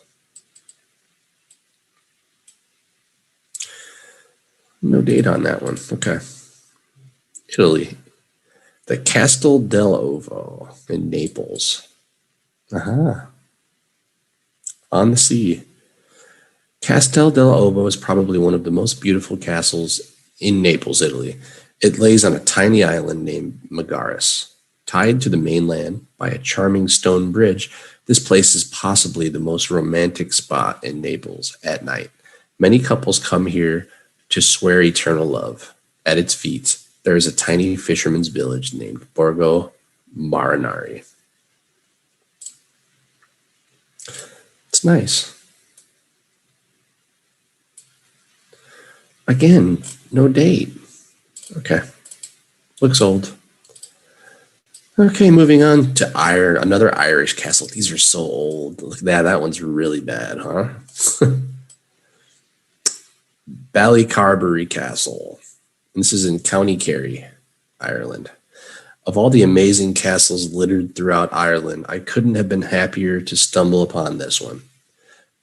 No date on that one. Okay. Italy. The Castel dell'Ovo in Naples. On the sea. Castel dell'Ovo is probably one of the most beautiful castles in Naples, Italy. It lays on a tiny island named Megaris. Tied to the mainland by a charming stone bridge, this place is possibly the most romantic spot in Naples at night. Many couples come here to swear eternal love. At its feet, there is a tiny fisherman's village named Borgo Marinari. It's nice. Again, no date. Okay. Looks old. Okay, moving on to another Irish castle. These are so old. Look at that. That one's really bad, huh? Ballycarberry Castle. This is in County Kerry, Ireland. Of all the amazing castles littered throughout Ireland, I couldn't have been happier to stumble upon this one.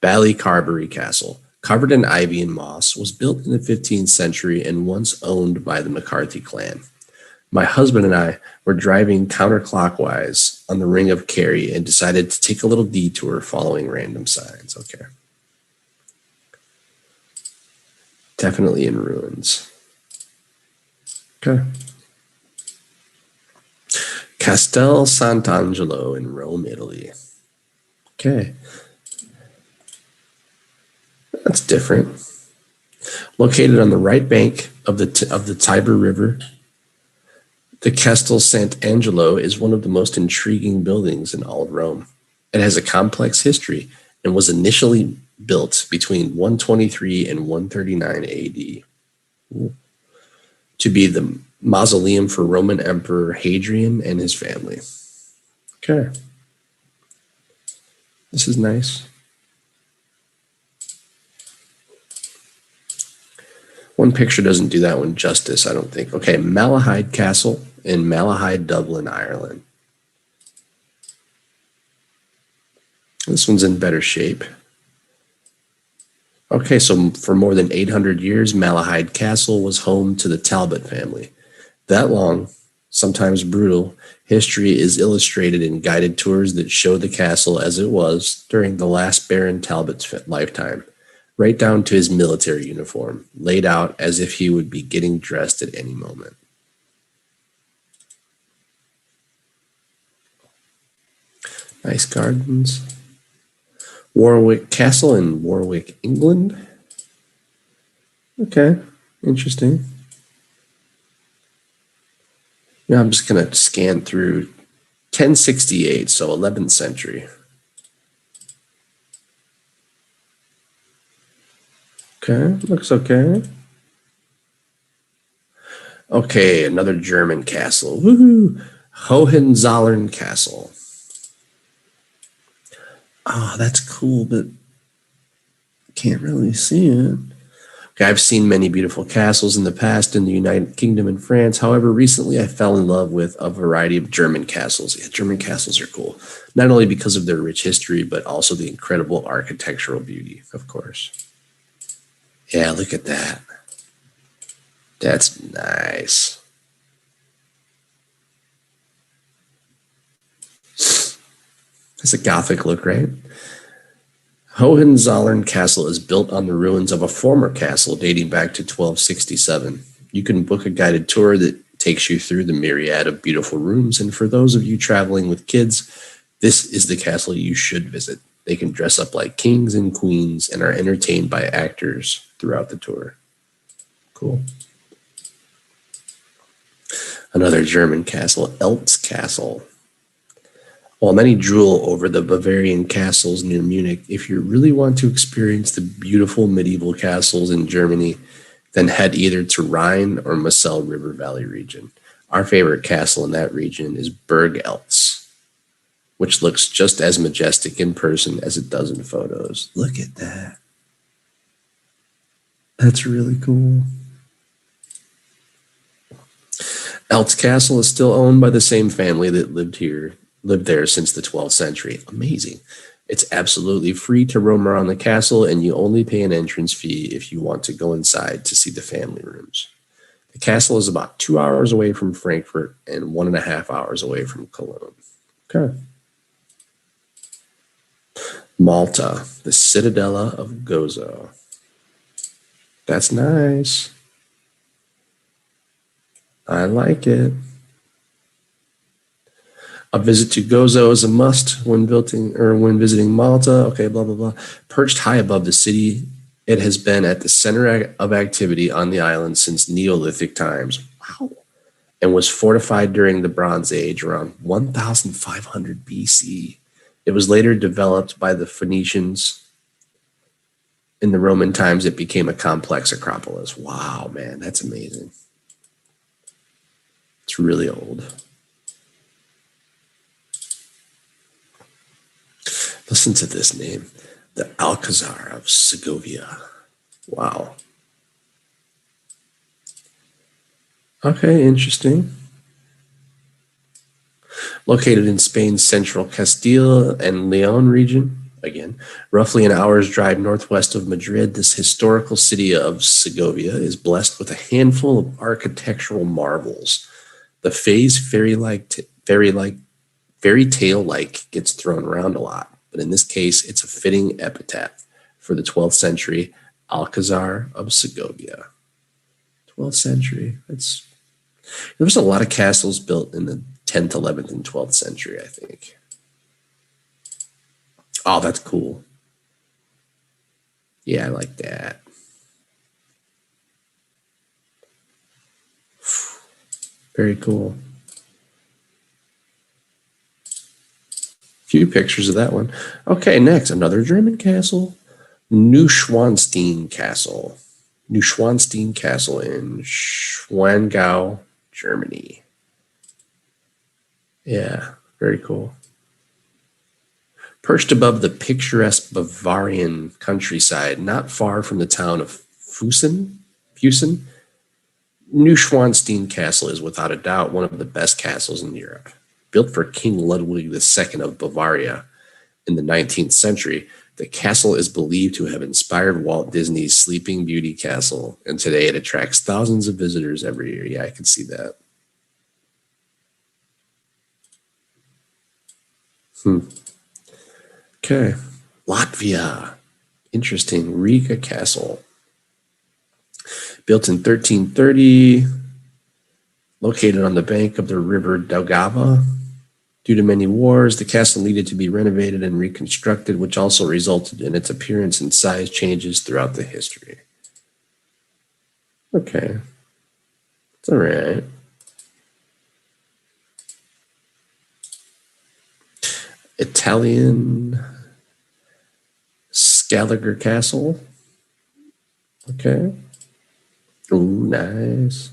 Ballycarberry Castle, covered in ivy and moss, was built in the 15th century and once owned by the McCarthy clan. My husband and I were driving counterclockwise on the Ring of Kerry and decided to take a little detour following random signs. Okay. Definitely in ruins. Okay. Castel Sant'Angelo in Rome, Italy. Okay. That's different. Located on the right bank of the Tiber River, the Castel Sant'Angelo is one of the most intriguing buildings in all of Rome. It has a complex history and was initially built between 123 and 139 AD to be the mausoleum for Roman Emperor Hadrian and his family. Okay. This is nice. One picture doesn't do that one justice, I don't think. Okay, Malahide Castle in Malahide, Dublin, Ireland. This one's in better shape. Okay, so for more than 800 years, Malahide Castle was home to the Talbot family. That long, sometimes brutal, history is illustrated in guided tours that show the castle as it was during the last Baron Talbot's lifetime, right down to his military uniform, laid out as if he would be getting dressed at any moment. Nice gardens. Warwick Castle in Warwick, England. Okay, interesting. Yeah, I'm just going to scan through 1068, so 11th century. Okay, looks okay. Okay, another German castle. Woohoo! Hohenzollern Castle. Oh, that's cool, but can't really see it. Okay, I've seen many beautiful castles in the past in the United Kingdom and France. However, recently I fell in love with a variety of German castles. Yeah, German castles are cool, not only because of their rich history, but also the incredible architectural beauty, of course. Yeah, look at that. That's nice. It's a Gothic look, right? Hohenzollern Castle is built on the ruins of a former castle dating back to 1267. You can book a guided tour that takes you through the myriad of beautiful rooms, and for those of you traveling with kids, this is the castle you should visit. They can dress up like kings and queens and are entertained by actors throughout the tour. Cool. Another German castle, Eltz Castle. While many drool over the Bavarian castles near Munich, if you really want to experience the beautiful medieval castles in Germany, then head either to Rhine or Moselle River Valley region. Our favorite castle in that region is Burg Eltz, which looks just as majestic in person as it does in photos. Look at that. That's really cool. Eltz Castle is still owned by the same family that lived there since the 12th century. Amazing. It's absolutely free to roam around the castle, and you only pay an entrance fee if you want to go inside to see the family rooms. The castle is about 2 hours away from Frankfurt and 1.5 hours away from Cologne. Okay. Malta, the Cittadella of Gozo. That's nice. I like it. A visit to Gozo is a must when visiting Malta. Okay, blah blah blah. Perched high above the city, it has been at the center of activity on the island since Neolithic times. Wow. And was fortified during the Bronze Age around 1500 BC. It was later developed by the Phoenicians. In the Roman times, it became a complex acropolis. Wow, man, that's amazing. It's really old. Listen to this name, the Alcazar of Segovia. Wow. Okay, interesting. Located in Spain's central Castile and Leon region, again, roughly an hour's drive northwest of Madrid, this historical city of Segovia is blessed with a handful of architectural marvels. The phrase fairy tale like gets thrown around a lot, but in this case, it's a fitting epitaph for the 12th century Alcazar of Segovia. 12th century. There was a lot of castles built in the 10th, 11th, and 12th century, I think. Oh, that's cool. Yeah, I like that. Very cool. Few pictures of that one. Okay, next, another German castle. Neuschwanstein Castle. Neuschwanstein Castle in Schwangau, Germany. Yeah, very cool. Perched above the picturesque Bavarian countryside, not far from the town of Fussen, Neuschwanstein Castle is without a doubt one of the best castles in Europe. Built for King Ludwig II of Bavaria in the 19th century, the castle is believed to have inspired Walt Disney's Sleeping Beauty Castle, and today it attracts thousands of visitors every year. Yeah, I can see that. Okay, Latvia. Interesting. Riga Castle. Built in 1330, located on the bank of the river Daugava. Due to many wars, the castle needed to be renovated and reconstructed, which also resulted in its appearance and size changes throughout the history. Okay. It's all right. Italian Scaliger Castle. Okay. Ooh, nice.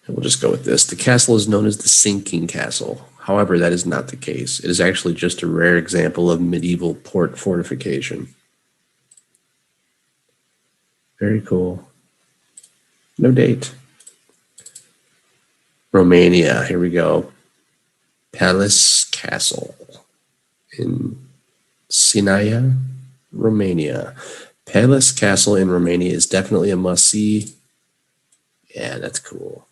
And we'll just go with this. The castle is known as the Sinking Castle. However, that is not the case. It is actually just a rare example of medieval port fortification. Very cool. No date. Romania. Here we go. Palace Castle in Sinaia, Romania. Palace Castle in Romania is definitely a must-see. Yeah, that's cool.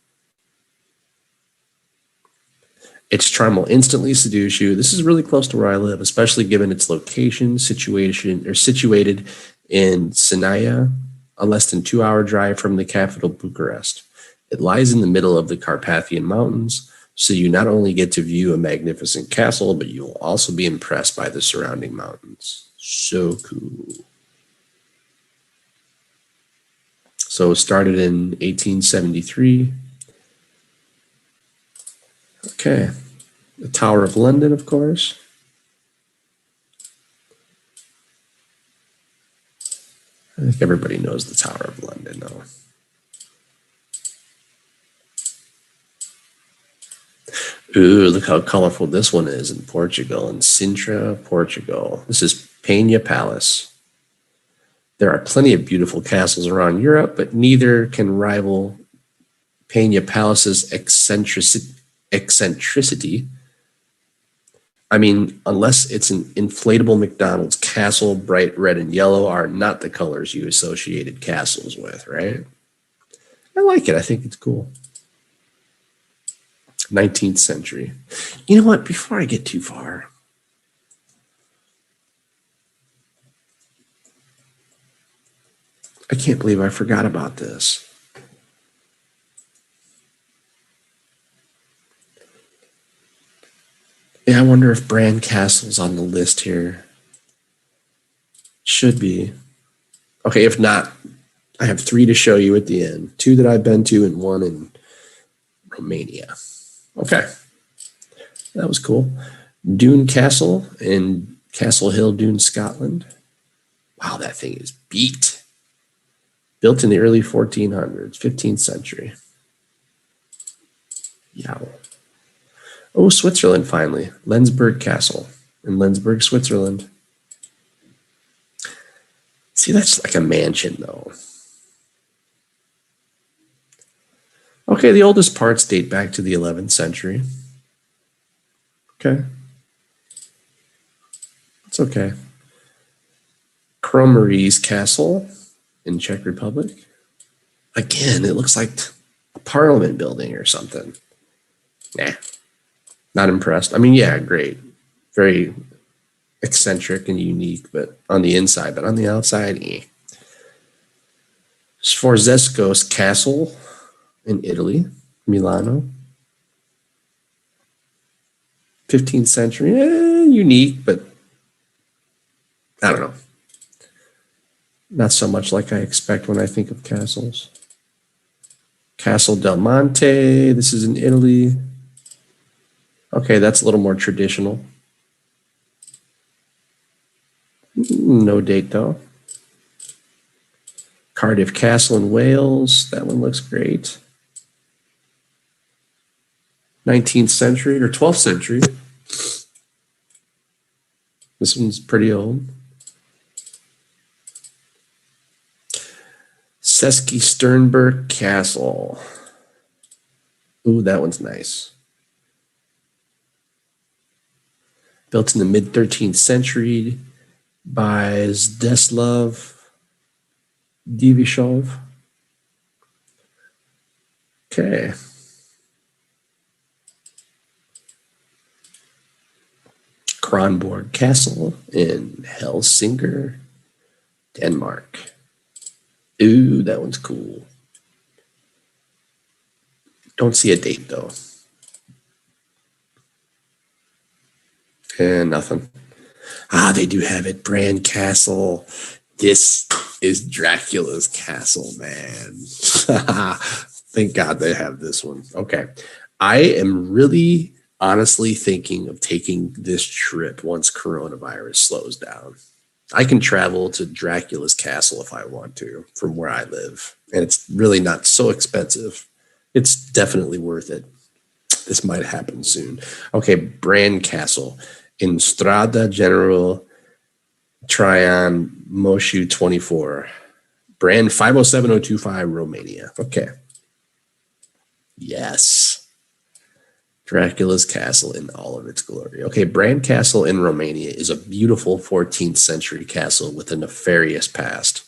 Its charm will instantly seduce you. This is really close to where I live, especially given its location, situated in Sinaia, a less than 2-hour drive from the capital, Bucharest. It lies in the middle of the Carpathian Mountains, so you not only get to view a magnificent castle, but you will also be impressed by the surrounding mountains. So cool. So it started in 1873. Okay. The Tower of London, of course. I think everybody knows the Tower of London, though. Ooh, look how colorful this one is in Portugal, in Sintra, Portugal. This is Peña Palace. There are plenty of beautiful castles around Europe, but neither can rival Peña Palace's eccentricity. I mean, unless it's an inflatable McDonald's castle, bright red and yellow are not the colors you associated castles with, right? I like it. I think it's cool. 19th century. You know what? Before I get too far, I can't believe I forgot about this. Yeah, I wonder if Bran Castle's on the list here. Should be. Okay, if not, I have 3 to show you at the end. 2 that I've been to and 1 in Romania. Okay, that was cool. Doune Castle in Castle Hill, Doune, Scotland. Wow, that thing is beat. Built in the early 1400s, 15th century. Yeah. Oh, Switzerland, finally. Lenzburg Castle in Lenzburg, Switzerland. See, that's like a mansion, though. Okay, the oldest parts date back to the 11th century. Okay. It's okay. Kromeries Castle in Czech Republic. Again, it looks like a parliament building or something. Nah. Not impressed. I mean, yeah, great. Very eccentric and unique, but on the inside, but on the outside, eh. Sforzesco's Castle in Italy, Milano. 15th century, unique, but I don't know. Not so much like I expect when I think of castles. Castle del Monte, this is in Italy. Okay, that's a little more traditional. No date though. Cardiff Castle in Wales, that one looks great. 19th century or 12th century. This one's pretty old. Seski Sternberg Castle. Ooh, that one's nice. Built in the mid-13th century by Zdeslav Divishov. Okay. Kronborg Castle in Helsingør, Denmark. Ooh, that one's cool. Don't see a date though. And nothing. Ah, they do have it. Bran Castle. This is Dracula's castle, man. Thank God they have this one. Okay. I am really honestly thinking of taking this trip once coronavirus slows down. I can travel to Dracula's castle if I want to from where I live. And it's really not so expensive. It's definitely worth it. This might happen soon. Okay, Bran Castle in Strada General Traian Moșu 24. Bran 507025, Romania. Okay. Yes. Dracula's castle in all of its glory. Okay, Bran Castle in Romania is a beautiful 14th century castle with a nefarious past.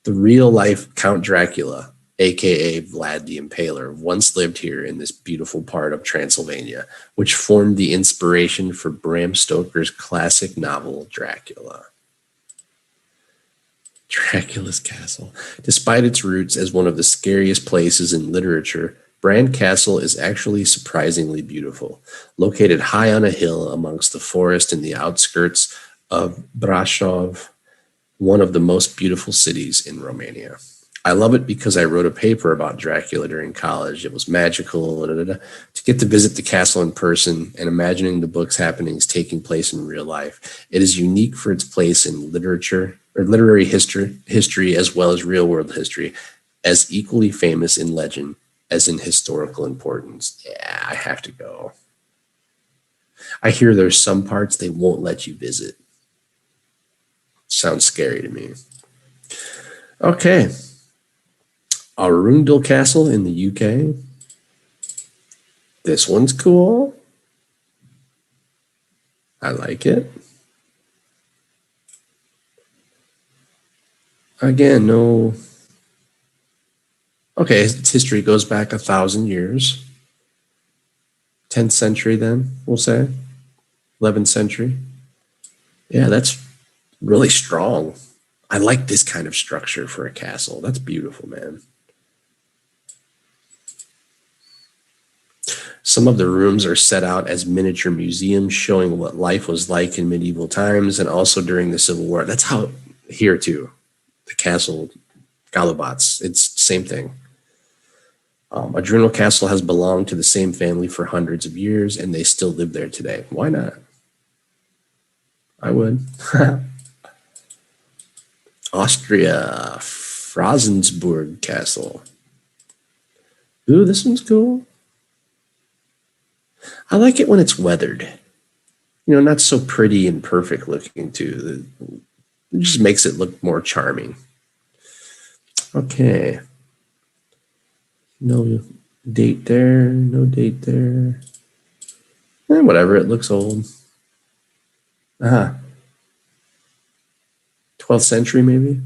The real life Count Dracula, aka Vlad the Impaler, once lived here in this beautiful part of Transylvania, which formed the inspiration for Bram Stoker's classic novel Dracula. Dracula's Castle. Despite its roots as one of the scariest places in literature, Bran Castle is actually surprisingly beautiful. Located high on a hill amongst the forest in the outskirts of Brașov, one of the most beautiful cities in Romania. I love it because I wrote a paper about Dracula during college. It was magical. To get to visit the castle in person and imagining the book's happenings taking place in real life. It is unique for its place in literature or literary history as well as real world history, as equally famous in legend as in historical importance. Yeah, I have to go. I hear there's some parts they won't let you visit. Sounds scary to me. Okay. Arundel Castle in the UK. This one's cool. I like it. Again, no. Okay, its history goes back 1,000 years. 10th century, then, we'll say. 11th century. Yeah, that's really strong. I like this kind of structure for a castle. That's beautiful, man. Some of the rooms are set out as miniature museums showing what life was like in medieval times and also during the Civil War. That's how here too, the castle Galabats, it's same thing. Adrenal Castle has belonged to the same family for hundreds of years and they still live there today. Why not? I would. Austria, Frasensburg Castle. Ooh, this one's cool. I like it when it's weathered. You know, not so pretty and perfect looking too. It just makes it look more charming. Okay. No date there, no date there. Whatever, it looks old. 12th century maybe?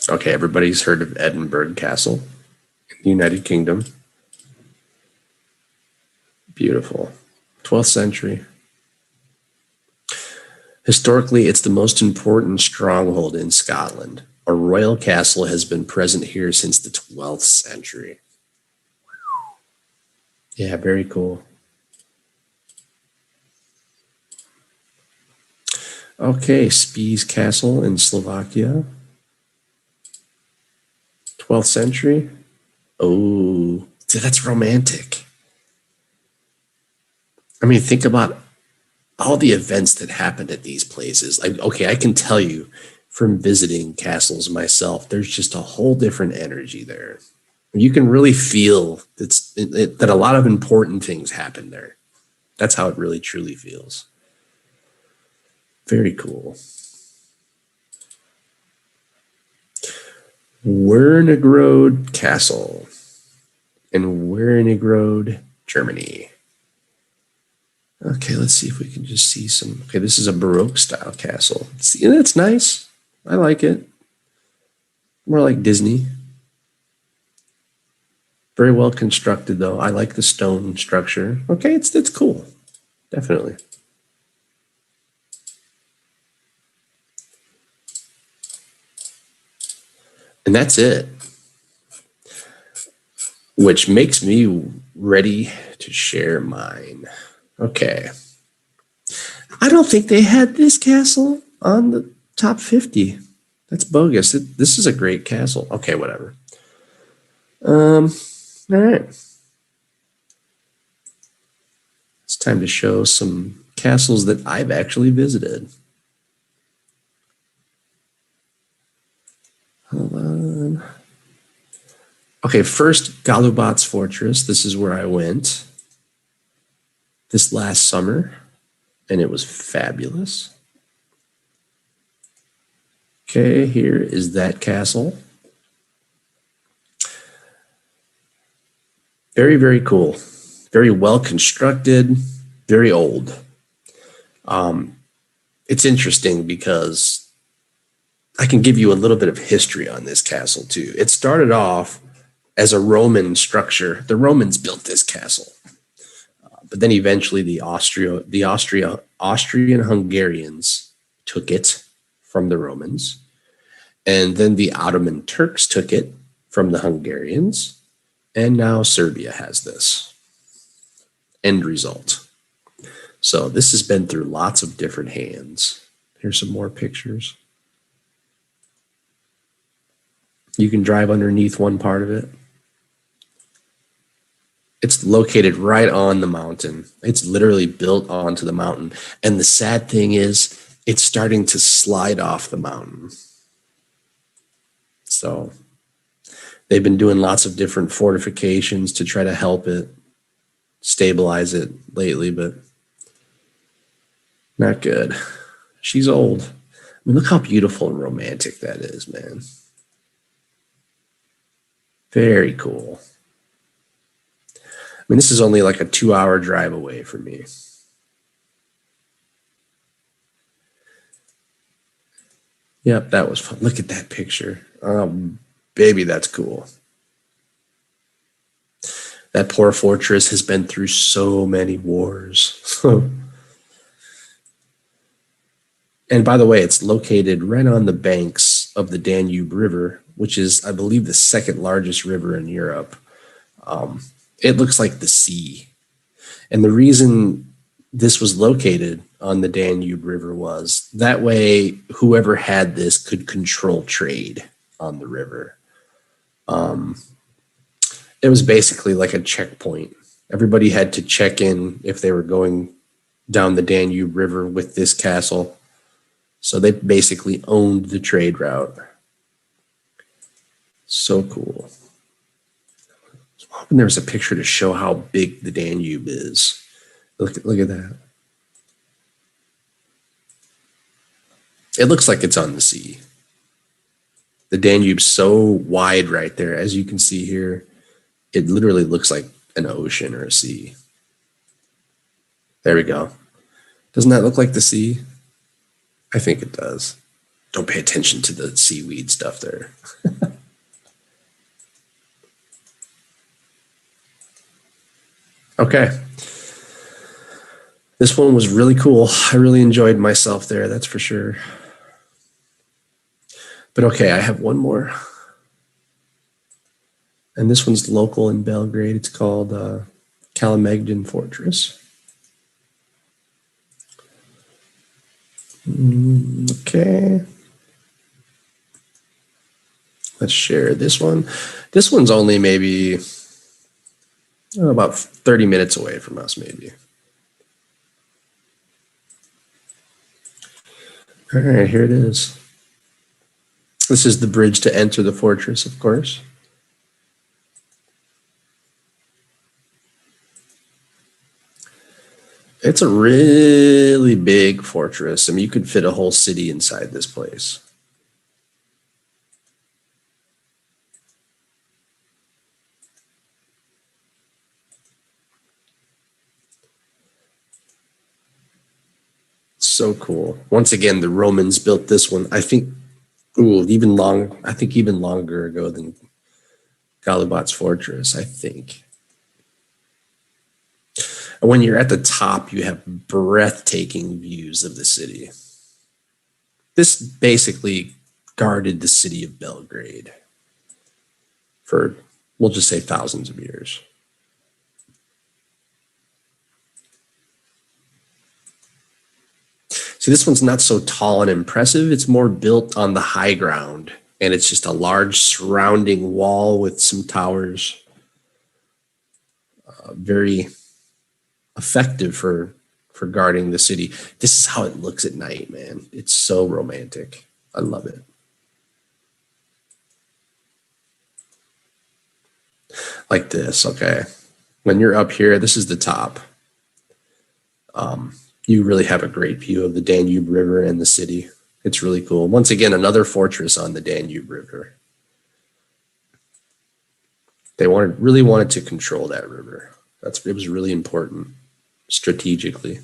Okay, everybody's heard of Edinburgh Castle in the United Kingdom. Beautiful. 12th century. Historically, it's the most important stronghold in Scotland. A royal castle has been present here since the 12th century. Yeah, very cool. Okay, Spiš Castle in Slovakia. 12th century. Oh, that's romantic. I mean, think about all the events that happened at these places. Okay, I can tell you from visiting castles myself, there's just a whole different energy there. You can really feel that a lot of important things happen there. That's how it really truly feels. Very cool. Wernigerode Castle in Wernigerode, Germany. Okay, let's see if we can just see some. Okay, this is a Baroque style castle. It's nice. I like it. More like Disney. Very well constructed, though. I like the stone structure. Okay, it's cool. Definitely. And that's it. Which makes me ready to share mine. Okay. I don't think they had this castle on the top 50. That's bogus. This is a great castle. Okay, whatever. All right. It's time to show some castles that I've actually visited. Hold on. Okay, first, Galubat's Fortress. This is where I went this last summer, and it was fabulous. Okay, here is that castle. Very, very cool. Very well constructed, very old. It's interesting because I can give you a little bit of history on this castle too. It started off as a Roman structure. The Romans built this castle, but then eventually the Austrian-Hungarians took it from the Romans, and then the Ottoman Turks took it from the Hungarians, and now Serbia has this. End result. So this has been through lots of different hands. Here's some more pictures. You can drive underneath one part of it. It's located right on the mountain. It's literally built onto the mountain. And the sad thing is, it's starting to slide off the mountain. So they've been doing lots of different fortifications to try to help it stabilize it lately, but not good. She's old. I mean, look how beautiful and romantic that is, man. Very cool. I mean, this is only like a 2-hour drive away from me. Yep, that was fun. Look at that picture. Baby, that's cool. That poor fortress has been through so many wars. And by the way, it's located right on the banks of the Danube River, which is, I believe, the second largest river in Europe. It looks like the sea. And the reason this was located on the Danube River was that way whoever had this could control trade on the river. It was basically like a checkpoint. Everybody had to check in if they were going down the Danube River with this castle. So they basically owned the trade route. So cool. I was hoping there was a picture to show how big the Danube is. Look at that. It looks like it's on the sea. The Danube's so wide right there. As you can see here, it literally looks like an ocean or a sea. There we go. Doesn't that look like the sea? I think it does. Don't pay attention to the seaweed stuff there. Okay. This one was really cool. I really enjoyed myself there, that's for sure. But okay, I have one more. And this one's local in Belgrade. It's called Kalemegdan Fortress. Okay. Let's share this one. This one's only maybe about 30 minutes away from us, maybe. All right, here it is. This is the bridge to enter the fortress, of course. It's a really big fortress. I mean, you could fit a whole city inside this place. So cool. Once again, the Romans built this one. I think, even longer ago than Galubat's Fortress, I think. And when you're at the top, you have breathtaking views of the city. This basically guarded the city of Belgrade for, we'll just say, thousands of years. See, this one's not so tall and impressive. It's more built on the high ground, and it's just a large surrounding wall with some towers. Very effective for for guarding the city. This is how it looks at night, man. It's so romantic. I love it. Like this, okay. When you're up here, this is the top. You really have a great view of the Danube River and the city. It's really cool. Once again, another fortress on the Danube River. They really wanted to control that river. It was really important strategically.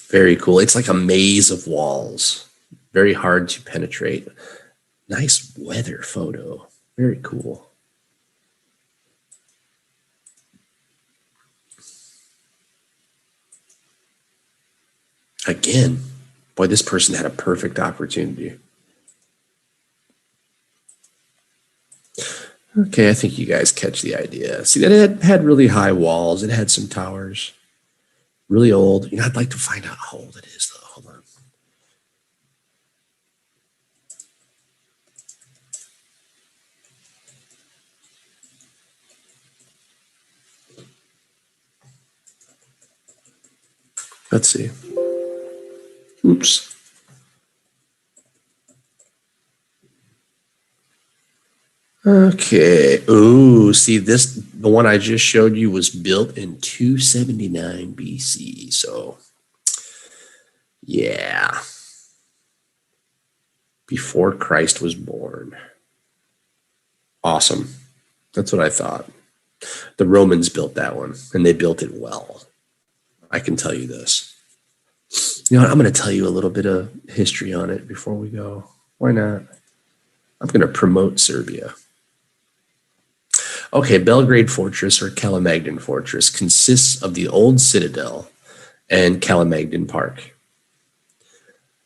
Very cool. It's like a maze of walls. Very hard to penetrate. Nice weather photo. Very cool. Again, boy, this person had a perfect opportunity. Okay, I think you guys catch the idea. See, that it had really high walls. It had some towers. Really old. You know, I'd like to find out how old it is, though. Hold on. Let's see. Oops. Okay. Ooh, see this, the one I just showed you was built in 279 BC. So, yeah. Before Christ was born. Awesome. That's what I thought. The Romans built that one, and they built it well. I can tell you this. You know what? I'm going to tell you a little bit of history on it before we go. Why not? I'm going to promote Serbia. Okay, Belgrade Fortress, or Kalemegdan Fortress, consists of the old citadel and Kalemegdan Park.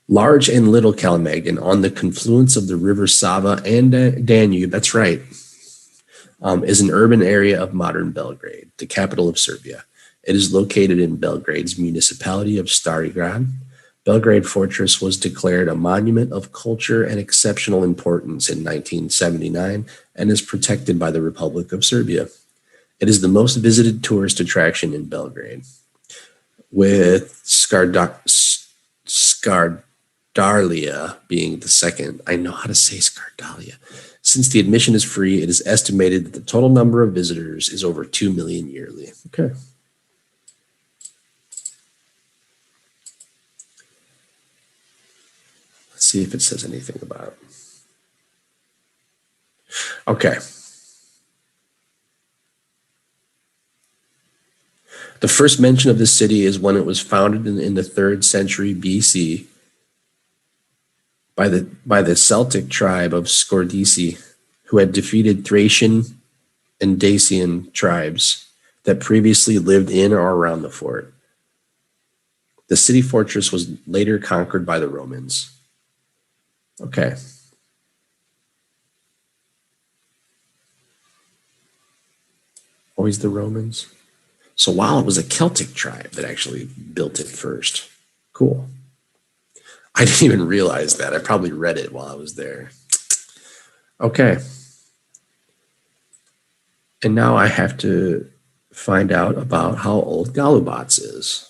Large and Little Kalemegdan, on the confluence of the river Sava and Danube, that's right, is an urban area of modern Belgrade, the capital of Serbia. It is located in Belgrade's municipality of Stari Grad. Belgrade Fortress was declared a monument of culture and exceptional importance in 1979 and is protected by the Republic of Serbia. It is the most visited tourist attraction in Belgrade, with Skardarlia being the second. I know how to say Skardarlia. Since the admission is free, it is estimated that the total number of visitors is over 2 million yearly. Okay. See if it says anything about it. Okay. The first mention of the city is when it was founded in the 3rd century BC by the Celtic tribe of Scordisi, who had defeated Thracian and Dacian tribes that previously lived in or around the fort. The city fortress was later conquered by the Romans. Okay. Always the Romans. So wow, it was a Celtic tribe that actually built it first. Cool. I didn't even realize that. I probably read it while I was there. Okay. And now I have to find out about how old Golubac is.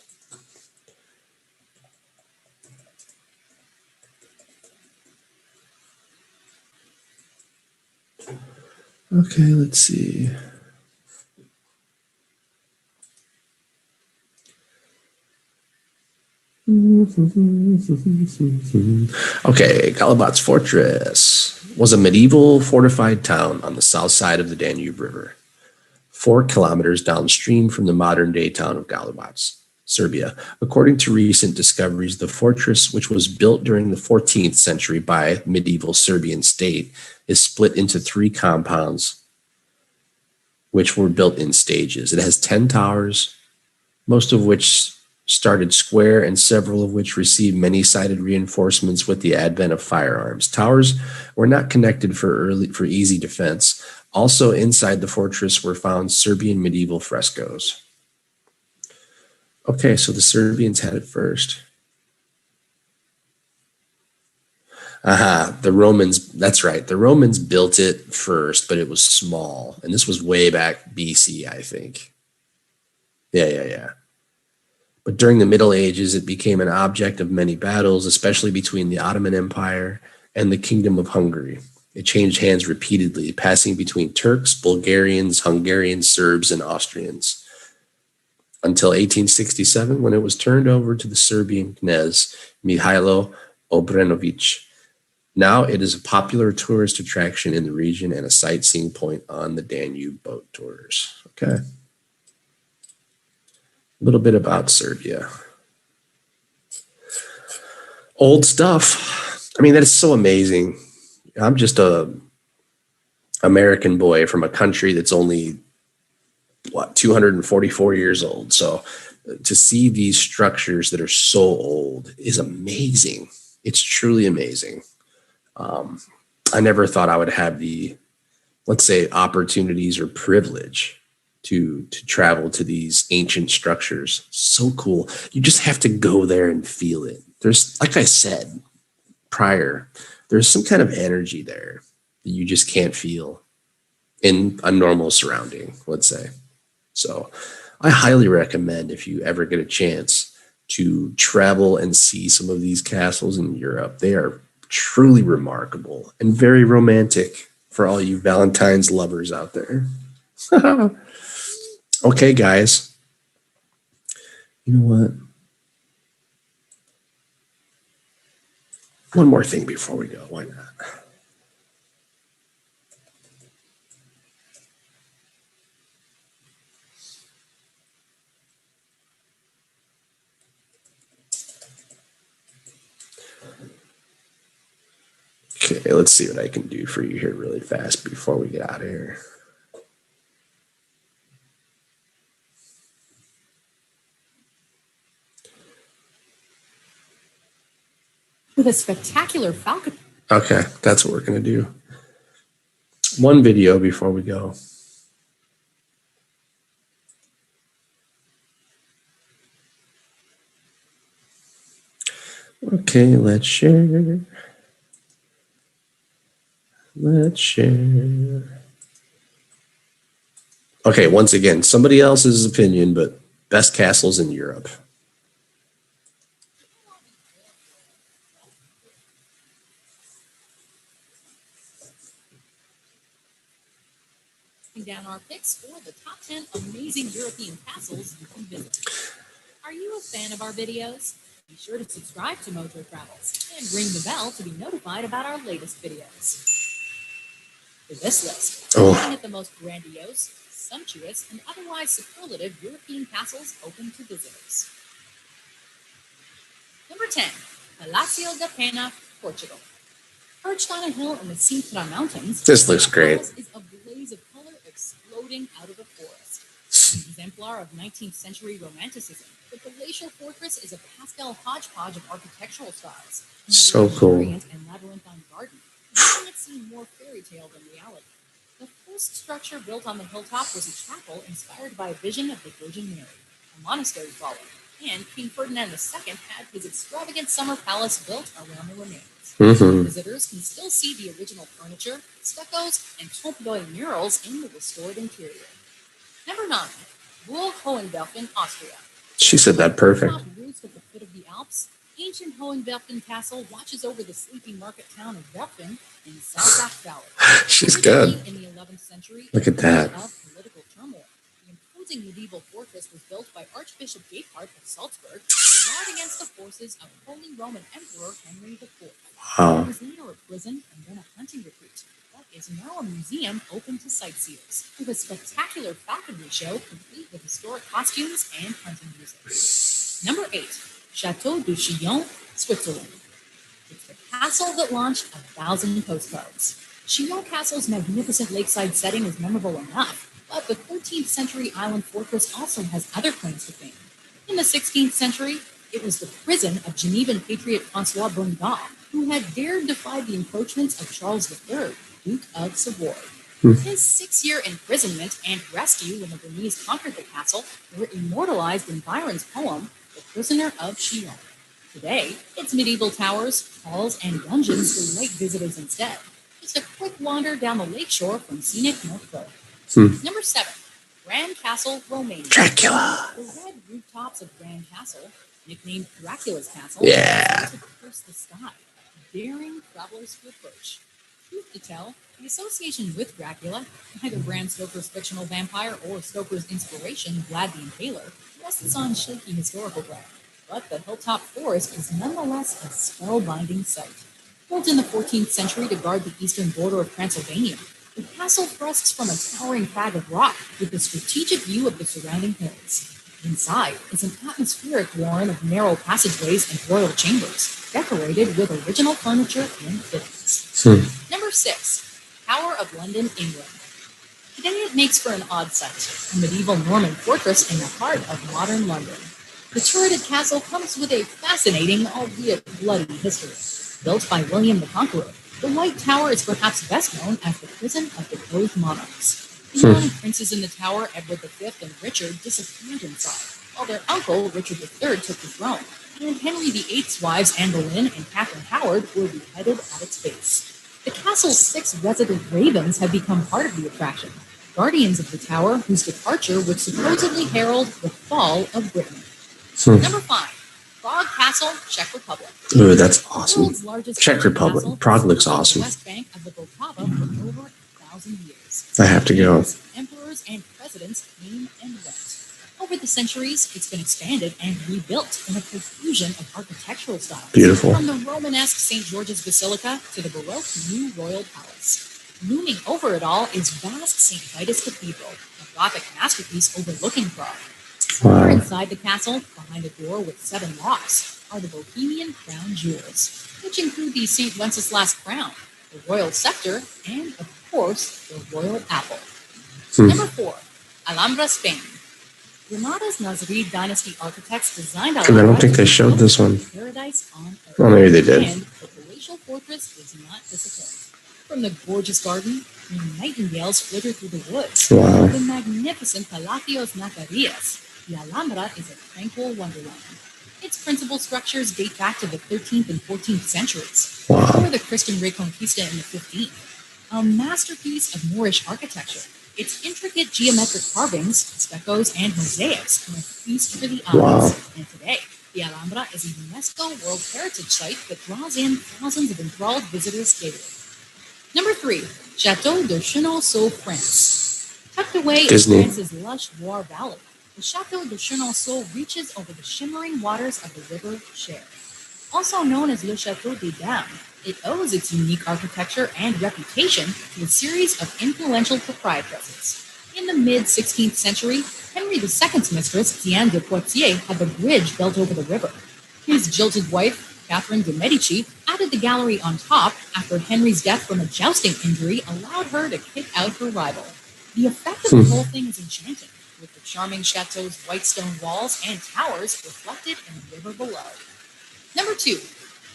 Okay, let's see. Okay, Golubac Fortress was a medieval fortified town on the south side of the Danube River, 4 kilometers downstream from the modern-day town of Golubac, Serbia. According to recent discoveries, the fortress, which was built during the 14th century by medieval Serbian state, is split into 3 compounds, which were built in stages. It has 10 towers, most of which started square and several of which received many-sided reinforcements with the advent of firearms. Towers were not connected for easy defense. Also inside the fortress were found Serbian medieval frescoes. Okay, so the Serbians had it first. The Romans, that's right. The Romans built it first, but it was small. And this was way back BC, I think. Yeah. But during the Middle Ages, it became an object of many battles, especially between the Ottoman Empire and the Kingdom of Hungary. It changed hands repeatedly, passing between Turks, Bulgarians, Hungarians, Serbs, and Austrians, until 1867, when it was turned over to the Serbian Knez, Mihailo Obrenović. Now it is a popular tourist attraction in the region and a sightseeing point on the Danube boat tours. Okay. A little bit about Serbia. Old stuff. I mean, that is so amazing. I'm just a American boy from a country that's only, 244 years old. So to see these structures that are so old is amazing. It's truly amazing. I never thought I would have the, let's say, opportunities or privilege to travel to these ancient structures. So cool. You just have to go there and feel it. There's, like I said prior, there's some kind of energy there that you just can't feel in a normal surrounding, let's say. So I highly recommend, if you ever get a chance, to travel and see some of these castles in Europe. They are truly remarkable and very romantic for all you Valentine's lovers out there. Okay, guys. You know what? One more thing before we go. Why not? Okay, let's see what I can do for you here really fast before we get out of here. With a spectacular falcon. Okay, that's what we're going to do. One video before we go. Okay, let's share. Let's share. Okay, once again, somebody else's opinion, but best castles in Europe. Down our picks for the top 10 amazing European castles you can visit. Are you a fan of our videos? Be sure to subscribe to Mojo Travels and ring the bell to be notified about our latest videos. For this list, we're looking at the most grandiose, sumptuous, and otherwise superlative European castles open to visitors. Number 10, Palácio da Pena, Portugal. Perched on a hill in the Sintra Mountains, this looks great. Is a blaze of color exploding out of a forest. An exemplar of 19th century romanticism, the palatial fortress is a pastel hodgepodge of architectural styles. So cool. And labyrinthine garden, making it seem more fairy tale than reality. The first structure built on the hilltop was a chapel inspired by a vision of the Virgin Mary. A monastery followed, and King Ferdinand II had his extravagant summer palace built around the remains. Visitors can still see the original furniture, stuccos, and trompe l'oeil murals in the restored interior. Number 9, Burg Hohenwerfen, Austria. She said that perfect. Roots at the foot of the Alps, ancient Hohenwerfen Castle watches over the sleepy market town of Werfen in the Salzach Valley. She's good. In the 11th century, look at that. Of political turmoil. The imposing medieval fortress was built by Archbishop Gayhard of Salzburg to guard against the forces of Holy Roman Emperor Henry IV. Wow. It was later a prison and then a hunting retreat, but is now a museum open to sightseers, with a spectacular falconry show complete with historic costumes and hunting music. Number 8, Chateau de Chillon, Switzerland. It's the castle that launched 1,000 postcards. Chillon Castle's magnificent lakeside setting is memorable enough, but the 14th century island fortress also has other claims to fame. In the 16th century, it was the prison of Genevan patriot Francois Bonneval, who had dared defy the encroachments of Charles III, Duke of Savoy. His 6-year imprisonment and rescue when the Burmese conquered the castle were immortalized in Byron's poem, The Prisoner of Chillon. Today, its medieval towers, halls, and dungeons delight visitors instead. Just a quick wander down the lakeshore from scenic North Coast. Number 7, Grand Castle, Romania. Dracula. The red rooftops of Grand Castle, nicknamed Dracula's Castle, Yeah. to pierce the sky, daring travelers to approach. Truth to tell, the association with Dracula, either Bram Stoker's fictional vampire or Stoker's inspiration, Vlad the Impaler, rests on shaky historical ground. But the hilltop forest is nonetheless a spellbinding sight. Built in the 14th century to guard the eastern border of Transylvania, the castle thrusts from a towering crag of rock with a strategic view of the surrounding hills. Inside is an atmospheric warren of narrow passageways and royal chambers, decorated with original furniture and fittings. Number 6, Tower of London, England. Today it makes for an odd sight, a medieval Norman fortress in the heart of modern London. The turreted castle comes with a fascinating, albeit bloody history. Built by William the Conqueror, the White Tower is perhaps best known as the prison of deposed monarchs. The young princes in the tower, Edward V and Richard, disappeared inside, while their uncle, Richard III, took the throne, and Henry VIII's wives, Anne Boleyn and Catherine Howard, were beheaded at its base. The castle's 6 resident ravens have become part of the attraction, guardians of the tower whose departure would supposedly herald the fall of Britain. Number 5, Prague Castle, Czech Republic. Ooh, that's The awesome. world's largest Czech Republic. castle Prague looks sits on the awesome. West bank of the Vltava for over 1,000 years. I have to go. Emperors and presidents came and went. Over the centuries, it's been expanded and rebuilt in a profusion of architectural styles. Beautiful. From the Romanesque St. George's Basilica to the Baroque New Royal Palace. Looming over it all is vast St. Vitus Cathedral, a Gothic masterpiece overlooking Prague. Somewhere Wow. inside the castle, behind a door with 7 locks, are the Bohemian crown jewels, which include the St. Wenceslas crown, the royal scepter, and, of course, the royal apple. Number 4, Alhambra, Spain. Granada's Nasrid dynasty architects designed I don't think they showed this one. Paradise on earth. Well, maybe they did. And the palatial fortress is not disappointing. From the gorgeous garden, green nightingales flitter through the woods. Wow. The magnificent Palacios Nacarias, the Alhambra is a tranquil wonderland. Its principal structures date back to the 13th and 14th centuries, Wow. before the Christian Reconquista in the 15th. A masterpiece of Moorish architecture, its intricate geometric carvings, stuccos, and mosaics are a feast for the eyes. Wow. And today, the Alhambra is a UNESCO World Heritage Site that draws in thousands of enthralled visitors daily. Number 3, Chateau de Chenonceau, France. Tucked away Disney. in France's lush Loire Valley, the Chateau de Chenonceau reaches over the shimmering waters of the river Cher. Also known as Le Chateau des Dames, it owes its unique architecture and reputation to a series of influential proprietresses. In the mid-16th century, Henry II's mistress, Diane de Poitiers, had the bridge built over the river. His jilted wife, Catherine de' Medici, added the gallery on top after Henry's death from a jousting injury allowed her to kick out her rival. The effect of the whole thing is enchanting, with the charming chateau's white stone walls and towers reflected in the river below. Number 2,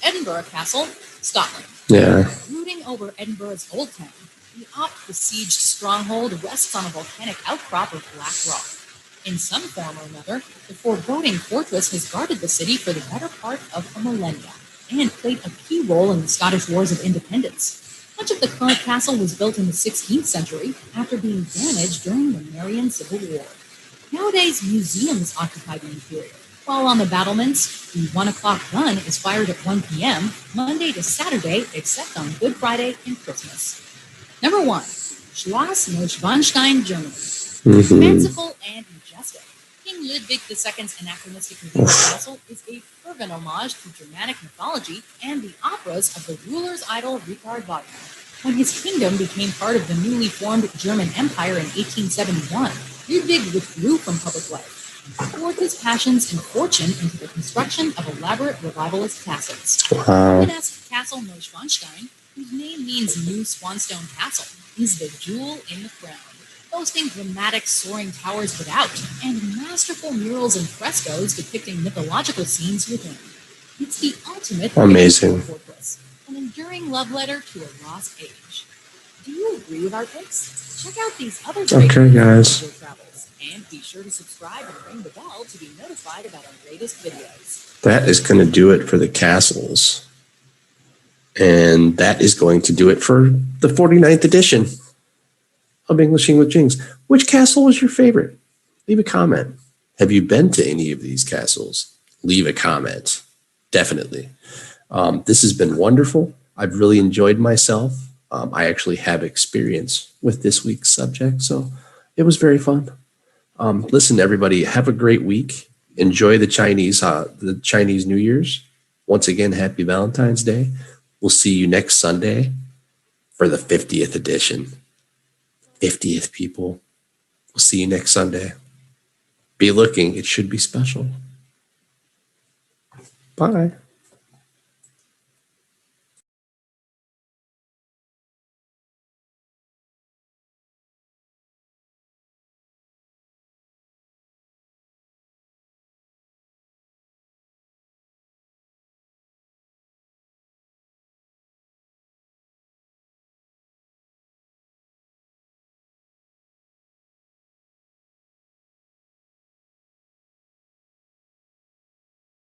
Edinburgh Castle, Scotland. Yeah. Brooding over Edinburgh's Old Town, the oft-besieged stronghold rests on a volcanic outcrop of black rock. In some form or another, the foreboding fortress has guarded the city for the better part of a millennia and played a key role in the Scottish Wars of Independence. Much of the current castle was built in the 16th century after being damaged during the Marian Civil War. Nowadays, museums occupy the interior, while on the battlements, the 1 o'clock gun is fired at 1 p.m., Monday to Saturday, except on Good Friday and Christmas. Number 1, Schloss Neuschwanstein, Germany. Fanciful and majestic, King Ludwig II's anachronistic medieval castle is a fervent homage to Germanic mythology and the operas of the ruler's idol Richard Wagner. When his kingdom became part of the newly formed German Empire in 1871, Ludwig withdrew from public life and poured his passions and fortune into the construction of elaborate revivalist castles. Wow. Romanesque Castle Neuschwanstein, whose name means New Swanstone Castle, is the jewel in the crown, boasting dramatic soaring towers without and masterful murals and frescoes depicting mythological scenes within. It's the ultimate Amazing. fortress, an enduring love letter to a lost age. Do you agree with our picks? Check out these other Okay, guys. Your travels, and be sure to subscribe and ring the bell to be notified about our latest videos. That is going to do it for the castles. And that is going to do it for the 49th edition of Englishing with Jings. Which castle was your favorite? Leave a comment. Have you been to any of these castles? Leave a comment. Definitely. This has been wonderful. I've really enjoyed myself. I actually have experience with this week's subject, so it was very fun. Listen, everybody, have a great week. Enjoy the Chinese New Year's. Once again, happy Valentine's Day. We'll see you next Sunday for the 50th edition. 50th, people. We'll see you next Sunday. Be looking. It should be special. Bye.